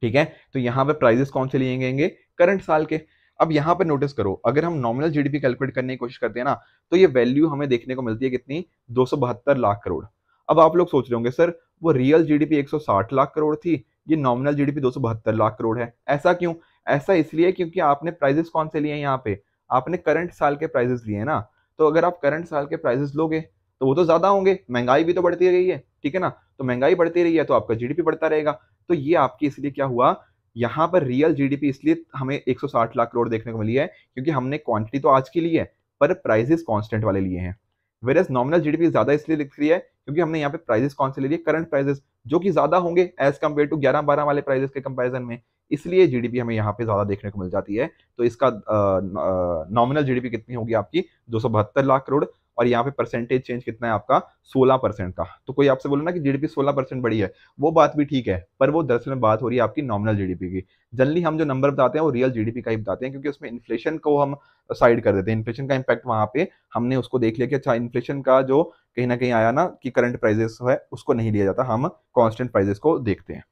ठीक है। तो यहाँ पे प्राइजेस कौन से लिए गएंगे, करंट साल के। अब यहाँ पे नोटिस करो, अगर हम नॉमिनल जीडीपी कैलकुलेट करने की कोशिश करते हैं ना, तो ये वैल्यू हमें देखने को मिलती है कितनी, 272 लाख करोड़। अब आप लोग सोच रहे होंगे सर वो रियल जीडीपी 160 लाख करोड़ थी, ये नॉमिनल जीडीपी 272 लाख करोड़ है, ऐसा क्यों। ऐसा इसलिए क्योंकि आपने प्राइजेस कौन से लिए हैं, यहाँ पे आपने करंट साल के प्राइजेस लिए हैं ना। तो अगर आप करंट साल के प्राइजेस लोगे तो वो तो ज्यादा होंगे, महंगाई भी तो बढ़ती रही है, ठीक है ना। तो महंगाई बढ़ती रही है तो आपका जीडीपी बढ़ता रहेगा। तो ये आपकी इसलिए क्या हुआ, यहाँ पर रियल जीडीपी इसलिए हमें 160 लाख करोड़ देखने को मिली है क्योंकि हमने क्वांटिटी तो आज की ली है पर प्राइजेस कांस्टेंट वाले लिए हैं। वेरएस नॉमिनल जीडीपी ज्यादा इसलिए दिख रही है क्योंकि हमने यहाँ पे प्राइजेस कौन से ले लिए, करंट प्राइजेस, जो कि ज्यादा होंगे एज कम्पेयर टू 11-12 वाले प्राइजेस के कंपैरिजन में, इसलिए जीडीपी हमें यहाँ पे ज्यादा देखने को मिल जाती है। तो इसका नॉमिनल जीडीपी कितनी होगी आपकी, 272 लाख करोड़, और यहाँ पे परसेंटेज चेंज कितना है आपका, 16% का। तो कोई आपसे बोले ना कि जीडीपी 16% बढ़ी है, वो बात भी ठीक है, पर वो दरअसल में बात हो रही है आपकी नॉमिनल जीडीपी की। जनरली हम जो नंबर बताते हैं वो रियल जीडीपी का ही बताते हैं, क्योंकि उसमें इन्फ्लेशन को हम साइड कर देते हैं, इन्फ्लेशन का इम्पैक्ट वहां पे हमने उसको देख लिया कि अच्छा इन्फ्लेशन का जो कहीं ना कहीं आया ना कि करंट प्राइजेस है उसको नहीं लिया जाता, हम कांस्टेंट प्राइजेस को देखते हैं।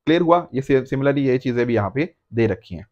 क्लियर हुआ? ये सिमिलरली ये चीजें भी यहाँ पे दे रखी हैं।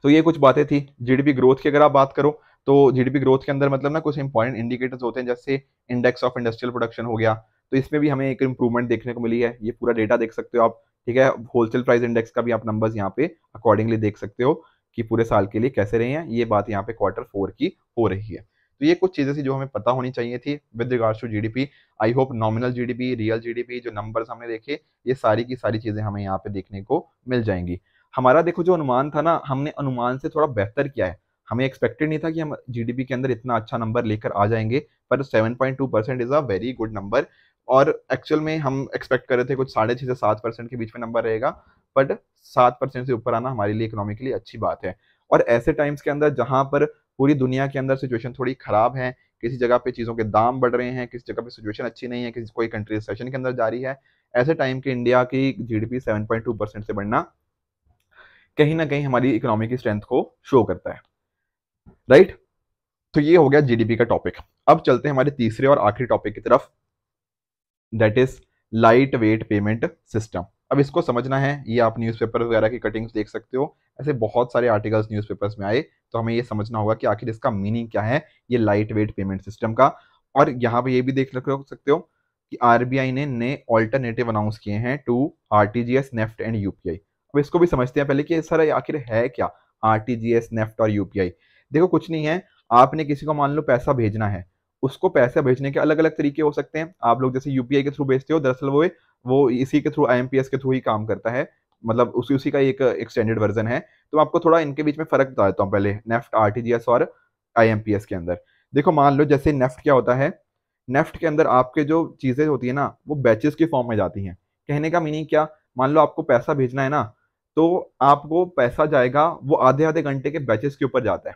तो ये कुछ बातें थी। जीडीपी ग्रोथ की अगर आप बात करो तो जीडीपी ग्रोथ के अंदर मतलब ना कुछ इंपॉर्टेंट इंडिकेटर्स होते हैं, जैसे इंडेक्स ऑफ इंडस्ट्रियल प्रोडक्शन हो गया, तो इसमें भी हमें एक इंप्रूवमेंट देखने को मिली है। ये पूरा डेटा देख सकते हो आप, ठीक है। होलसेल प्राइस इंडेक्स का भी आप नंबर्स यहाँ पे अकॉर्डिंगली देख सकते हो कि पूरे साल के लिए कैसे रहे हैं। ये बात यहाँ पे Q4 की हो रही है। तो ये कुछ चीजें थी जो हमें पता होनी चाहिए थी with regards to GDP. I hope nominal GDP, real GDP, जो नंबर्स हमने देखे, ये सारी की सारी चीजें हमें यहाँ पे देखने को मिल जाएंगी। हमारा देखो जो अनुमान था ना, हमने अनुमान से थोड़ा बेहतर किया है। हमें एक्सपेक्टेड नहीं था कि हम जीडीपी के अंदर इतना अच्छा नंबर लेकर आ जाएंगे, पर 7.2% is a very good number. और एक्चुअल में हम एक्सपेक्ट कर रहे थे कुछ 6.5 से 7% के बीच में नंबर रहेगा, बट 7% से ऊपर आना हमारे लिए इकोनॉमिकली अच्छी बात है। और ऐसे टाइम्स के अंदर जहां पर पूरी दुनिया के अंदर सिचुएशन थोड़ी खराब है, किसी जगह पे चीजों के दाम बढ़ रहे हैं, किसी जगह पे सिचुएशन अच्छी नहीं है, किसी कोई कंट्री रिसेशन के अंदर जा रही है, ऐसे टाइम के इंडिया की जीडीपी 7.2% से बढ़ना कहीं ना कहीं हमारी इकोनॉमी की स्ट्रेंथ को शो करता है, राइट। तो ये हो गया जीडीपी का टॉपिक। अब चलते हैं हमारे तीसरे और आखिरी टॉपिक की तरफ, that is light weight payment system. अब इसको समझना है, ये आप न्यूज़पेपर वगैरह की कटिंग्स देख सकते हो, ऐसे बहुत सारे आर्टिकल्स न्यूज़पेपर्स में आए, तो हमें ये समझना होगा कि आखिर इसका मीनिंग क्या है, ये लाइट वेट पेमेंट सिस्टम का। और यहाँ पे ये भी देख सकते हो कि आरबीआई ने नए ऑल्टरनेटिव अनाउंस किए हैं to RTGS, NEFT and UPI. अब इसको भी समझते हैं पहले कि सर आखिर है क्या आरटीजीएस, नेफ्ट और यूपीआई। देखो कुछ नहीं है, आपने किसी को मान लो पैसा भेजना है, उसको पैसा भेजने के अलग अलग तरीके हो सकते हैं। आप लोग जैसे यूपीआई के थ्रू भेजते हो, दरअसल वो इसी के थ्रू, आईएमपीएस के थ्रू ही काम करता है, मतलब उसी का एक एक्सटेंडेड वर्जन है। तो आपको थोड़ा इनके बीच में फर्क बता देता हूँ पहले, नेफ्ट, आरटीजीएस और आईएमपीएस के अंदर। देखो मान लो जैसे नेफ्ट क्या होता है, नेफ्ट के अंदर आपके जो चीजें होती है ना, वो बैचेस के फॉर्म में जाती हैं। कहने का मीनिंग क्या, मान लो आपको पैसा भेजना है ना, तो आपको पैसा जाएगा, वो आधे आधे घंटे के बैचेस के ऊपर जाता है।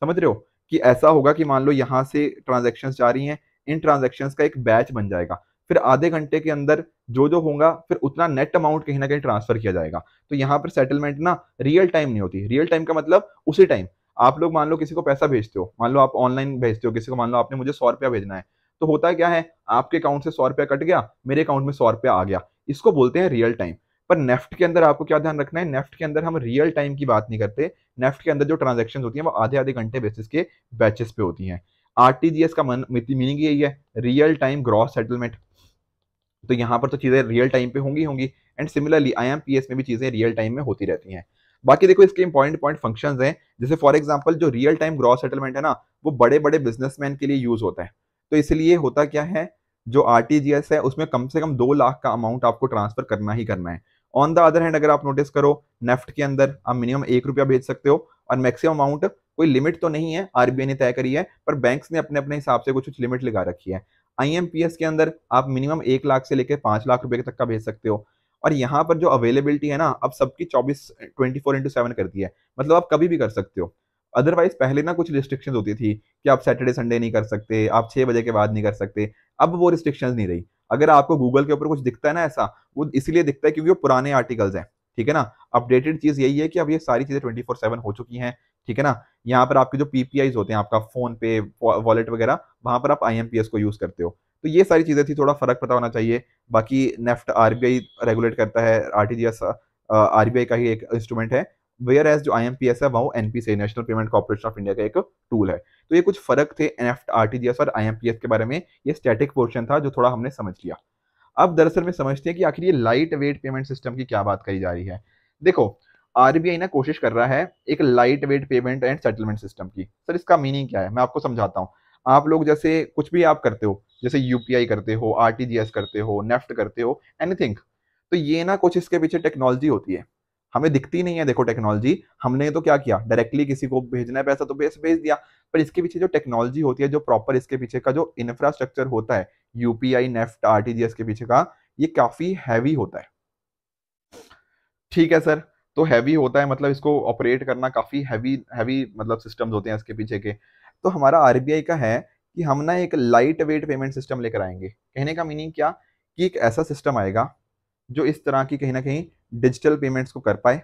समझ रहे हो कि ऐसा होगा कि मान लो यहाँ से ट्रांजैक्शंस जा रही हैं, इन ट्रांजैक्शंस का एक बैच बन जाएगा, फिर आधे घंटे के अंदर जो जो होगा फिर उतना नेट अमाउंट कहीं ना कहीं ट्रांसफर किया जाएगा। तो यहाँ पर सेटलमेंट ना रियल टाइम नहीं होती। रियल टाइम का मतलब उसी टाइम आप लोग मान लो किसी को पैसा भेजते हो, मान लो आप ऑनलाइन भेजते हो किसी को, मान लो आपने मुझे 100 रुपया भेजना है, तो होता क्या है, आपके अकाउंट से 100 रुपया कट गया, मेरे अकाउंट में 100 रुपया आ गया, इसको बोलते हैं रियल टाइम। पर नेफ्ट के अंदर आपको क्या ध्यान रखना है, नेफ्ट के अंदर हम रियल टाइम की बात नहीं करते। नेफ्ट के अंदर जो ट्रांजैक्शन होती हैं वो आधे आधे घंटे बेसिस के बैचेस पे होती हैं। आरटीजीएस का मीनिंग यही है, रियल टाइम ग्रॉस सेटलमेंट। तो यहाँ पर तो चीजें रियल टाइम पे होंगी एंड सिमिलरली आईएमपीएस में भी चीजें रियल टाइम में होती रहती हैं। बाकी देखो इसके इंपॉर्टेंट पॉइंट फंक्शंस हैं, जैसे फॉर एग्जांपल जो रियल टाइम ग्रॉस सेटलमेंट है ना, वो बड़े बड़े बिजनेसमैन के लिए यूज होता है। तो इसलिए होता क्या है, जो आरटीजीएस है उसमें कम से कम 2 लाख का अमाउंट आपको ट्रांसफर करना ही करना है। ऑन द अदर हैंड अगर आप नोटिस करो, नेफ्ट के अंदर आप मिनिमम 1 रुपया भेज सकते हो, और मैक्सिमम अमाउंट कोई लिमिट तो नहीं है, आरबीआई ने तय करी है, पर बैंक्स ने अपने अपने हिसाब से कुछ लिमिट लगा रखी है। आईएमपीएस के अंदर आप मिनिमम 1 लाख से लेकर 5 लाख रुपए तक का भेज सकते हो। और यहाँ पर जो अवेलेबिलिटी है ना, अब सबकी 24/7 कर दी है, मतलब आप कभी भी कर सकते हो। अदरवाइज पहले ना कुछ रिस्ट्रिक्शंस होती थी कि आप सैटरडे संडे नहीं कर सकते, आप 6 बजे के बाद नहीं कर सकते। अब वो रिस्ट्रिक्शंस नहीं रही। अगर आपको गूगल के ऊपर कुछ दिखता है ना ऐसा, वो इसलिए दिखता है क्योंकि वो पुराने आर्टिकल्स हैं, ठीक है ना। अपडेटेड चीज यही है कि अब ये सारी चीजें 24/7 हो चुकी हैं, ठीक है ना। यहाँ पर आपके जो पीपीआईज होते हैं, आपका फोन पे वॉलेट वगैरह, वहां पर आप आईएमपीएस को यूज करते हो। तो ये सारी चीजें थी, थोड़ा फर्क पता होना चाहिए। बाकी नेफ्ट आरबीआई रेगुलेट करता है, आरटीजीएस आरबीआई का ही एक इंस्ट्रूमेंट है, वेयर एज जो आईएमपीएस है वो NPC, national payment corporation of India का एक टूल है। तो ये कुछ फर्क थे नेफ्ट, आरटीजीएस और आईएमपीएस के बारे में। ये स्टैटिक पोर्शन था जो थोड़ा हमने समझ लिया। अब दरअसल में समझते हैं कि आखिर ये लाइट वेट पेमेंट सिस्टम की क्या बात करी जा रही है। देखो आरबीआई ना कोशिश कर रहा है एक light weight payment and settlement system की। सर इसका मीनिंग क्या है, मैं आपको समझाता हूँ। आप लोग जैसे कुछ भी आप करते हो, जैसे यूपीआई करते हो, आरटीजीएस करते हो, नेफ्ट करते हो, एनीथिंग, तो ये ना कुछ इसके पीछे टेक्नोलॉजी होती है, हमें दिखती नहीं है। देखो टेक्नोलॉजी, हमने तो क्या किया, डायरेक्टली किसी को भेजना है पैसा तो भेज दिया, पर इसके पीछे जो टेक्नोलॉजी होती है, जो प्रॉपर इसके पीछे का जो इंफ्रास्ट्रक्चर होता है, यूपीआई, नेफ्ट, आरटीजीएस के पीछे का, ये काफी हैवी होता है। ठीक है सर, तो हैवी होता है मतलब इसको ऑपरेट करना काफी हैवी हैवी मतलब सिस्टम्स होते हैं इसके पीछे के। तो हमारा आरबीआई का है कि हम ना एक लाइट वेट पेमेंट सिस्टम लेकर आएंगे। कहने का मीनिंग क्या, कि एक ऐसा सिस्टम आएगा जो इस तरह की कहीं ना कहीं डिजिटल पेमेंट्स को कर पाए,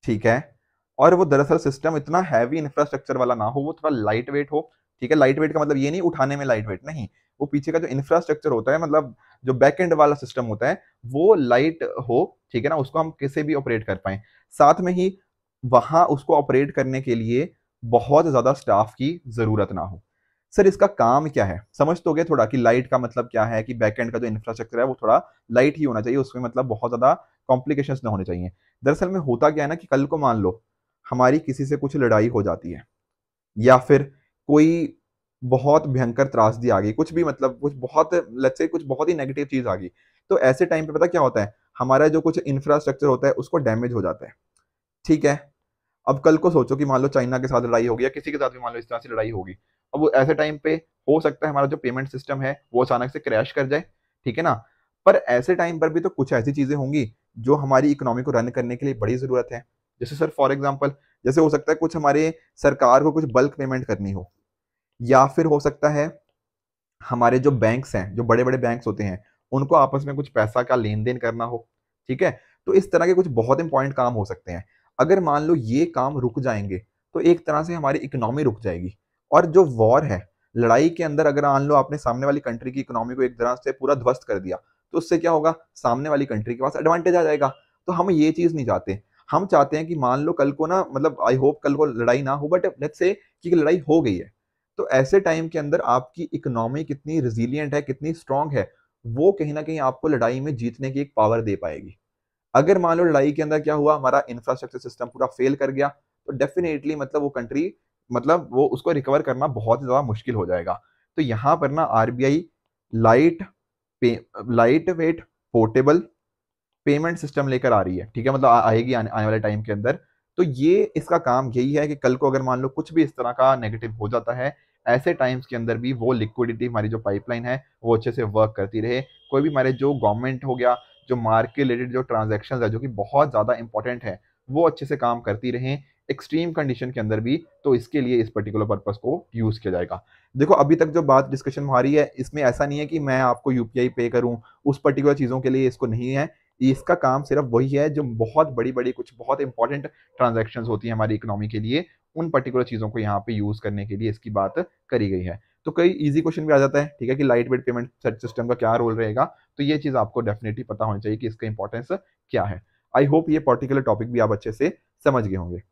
ठीक है। और वो दरअसल सिस्टम इतना हैवी इंफ्रास्ट्रक्चर वाला ना हो, वो थोड़ा लाइट वेट हो, ठीक है। लाइट वेट का मतलब ये नहीं उठाने में लाइट वेट नहीं, वो पीछे का जो इंफ्रास्ट्रक्चर होता है, मतलब जो बैक एंड वाला सिस्टम होता है वो लाइट हो, ठीक है ना, उसको हम कैसे भी ऑपरेट कर पाए। साथ में ही वहां उसको ऑपरेट करने के लिए बहुत ज्यादा स्टाफ की जरूरत ना हो। सर इसका काम क्या है, समझ तो गए थोड़ा कि लाइट का मतलब क्या है, कि बैकएंड का जो इंफ्रास्ट्रक्चर है वो थोड़ा लाइट ही होना चाहिए, उसमें मतलब बहुत ज्यादा कॉम्प्लिकेशंस ना होने चाहिए। दरअसल में होता क्या है ना कि कल को मान लो हमारी किसी से कुछ लड़ाई हो जाती है, या फिर कोई बहुत भयंकर त्रासदी आ गई, कुछ भी मतलब कुछ बहुत लेट्स से कुछ बहुत ही नेगेटिव चीज आ गई, तो ऐसे टाइम पे पता क्या होता है, हमारा जो कुछ इंफ्रास्ट्रक्चर होता है उसको डैमेज हो जाता है। ठीक है, अब कल को सोचो कि मान लो चाइना के साथ लड़ाई होगी या किसी के साथ भी मान लो इस तरह से लड़ाई होगी, अब वो ऐसे टाइम पे हो सकता है हमारा जो पेमेंट सिस्टम है वो अचानक से क्रैश कर जाए, ठीक है ना। पर ऐसे टाइम पर भी तो कुछ ऐसी चीजें होंगी जो हमारी इकोनॉमी को रन करने के लिए बड़ी जरूरत है। जैसे सर फॉर एग्जाम्पल, जैसे हो सकता है कुछ हमारे सरकार को कुछ बल्क पेमेंट करनी हो, या फिर हो सकता है हमारे जो बैंक्स हैं, जो बड़े बड़े बैंक्स होते हैं, उनको आपस में कुछ पैसा का लेन देन करना हो, ठीक है। तो इस तरह के कुछ बहुत इंपॉर्टेंट काम हो सकते हैं। अगर मान लो ये काम रुक जाएंगे तो एक तरह से हमारी इकोनॉमी रुक जाएगी। और जो वॉर है, लड़ाई के अंदर अगर मान लो आपने सामने वाली कंट्री की इकोनॉमी को एक तरह से पूरा ध्वस्त कर दिया, तो उससे क्या होगा, सामने वाली कंट्री के पास एडवांटेज आ जाएगा। तो हम ये चीज नहीं चाहते। हम चाहते हैं कि मान लो कल को ना, मतलब आई होप कल को लड़ाई ना हो, बट लेट्स से कि लड़ाई हो गई है, तो ऐसे टाइम के अंदर आपकी इकोनॉमी कितनी रिजिलियंट है, कितनी स्ट्रांग है, वो कहीं ना कहीं आपको लड़ाई में जीतने की एक पावर दे पाएगी। अगर मान लो लड़ाई के अंदर क्या हुआ, हमारा इंफ्रास्ट्रक्चर सिस्टम पूरा फेल कर गया, तो डेफिनेटली मतलब वो कंट्री, मतलब वो उसको रिकवर करना बहुत ज्यादा मुश्किल हो जाएगा। तो यहाँ पर ना RBI light light weight portable payment system लेकर आ रही है, ठीक है, मतलब आएगी आने वाले टाइम के अंदर। तो ये इसका काम यही है कि कल को अगर मान लो कुछ भी इस तरह का नेगेटिव हो जाता है, ऐसे टाइम्स के अंदर भी वो लिक्विडिटी हमारी जो पाइपलाइन है वो अच्छे से वर्क करती रहे। कोई भी हमारे जो गवर्नमेंट हो गया, जो मार्केट रिलेटेड जो ट्रांजेक्शन है जो कि बहुत ज्यादा इंपॉर्टेंट है, वो अच्छे से काम करती रहे एक्सट्रीम कंडीशन के अंदर भी। तो इसके लिए इस पर्टिकुलर पर्पस को यूज किया जाएगा। देखो अभी तक जो बात डिस्कशन हमारी है, इसमें ऐसा नहीं है कि मैं आपको यूपीआई पे करूं, उस पर्टिकुलर चीजों के लिए इसको नहीं है। इसका काम सिर्फ वही है जो बहुत बड़ी बड़ी कुछ बहुत इंपॉर्टेंट ट्रांजैक्शंस होती हैं हमारी इकोनॉमी के लिए, उन पर्टिकुलर चीजों को यहाँ पे यूज करने के लिए इसकी बात करी गई है। तो कई इजी क्वेश्चन भी आ जाता है, ठीक है, कि लाइट वेट पेमेंट सिस्टम का क्या रोल रहेगा। तो ये चीज आपको डेफिनेटली पता होनी चाहिए कि इसका इंपॉर्टेंस क्या है। आई होप ये पर्टिकुलर टॉपिक भी आप अच्छे से समझ गए होंगे।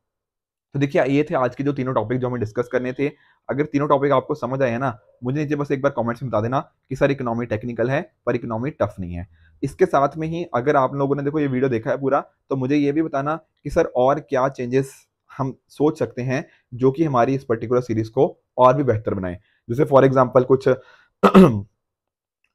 तो देखिए ये थे आज के जो तीनों टॉपिक जो हमें डिस्कस करने थे। अगर तीनों टॉपिक आपको समझ आए ना, मुझे नीचे बस एक बार कमेंट्स में बता देना कि सर इकोनॉमी टेक्निकल है पर इकोनॉमी टफ नहीं है। इसके साथ में ही अगर आप लोगों ने देखो ये वीडियो देखा है पूरा, तो मुझे ये भी बताना कि सर और क्या चेंजेस हम सोच सकते हैं जो कि हमारी इस पर्टिकुलर सीरीज को और भी बेहतर बनाए। जैसे फॉर एग्जाम्पल कुछ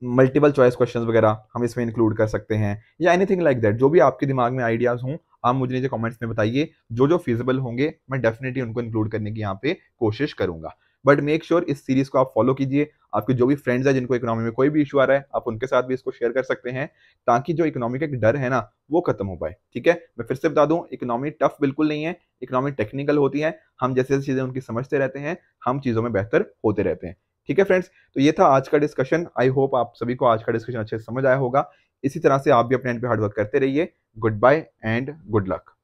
मल्टीपल चॉइस क्वेश्चंस वगैरह हम इसमें इंक्लूड कर सकते हैं, या एनीथिंग लाइक दैट, जो भी आपके दिमाग में आइडियाज हों आप मुझे नीचे कमेंट्स में बताइए। जो जो फिजिबल होंगे मैं डेफिनेटली उनको इंक्लूड करने की यहाँ पे कोशिश करूंगा। बट मेक श्योर इस सीरीज को आप फॉलो कीजिए। आपके जो भी फ्रेंड्स हैं जिनको इकोनॉमी में कोई भी इशू आ रहा है, आप उनके साथ भी इसको शेयर कर सकते हैं, ताकि जो इकोनॉमी का एक डर है ना वो खत्म हो पाए। ठीक है, मैं फिर से बता दूं, इकोनॉमी टफ बिल्कुल नहीं है, इकोनॉमी टेक्निकल होती है। हम जैसे जैसे चीजें उनकी समझते रहते हैं, हम चीजों में बेहतर होते रहते हैं। ठीक है फ्रेंड्स, तो ये था आज का डिस्कशन। आई होप आप सभी को आज का डिस्कशन अच्छे से समझ आया होगा। इसी तरह से आप भी अपने एंड पे हार्डवर्क करते रहिए। Goodbye and good luck.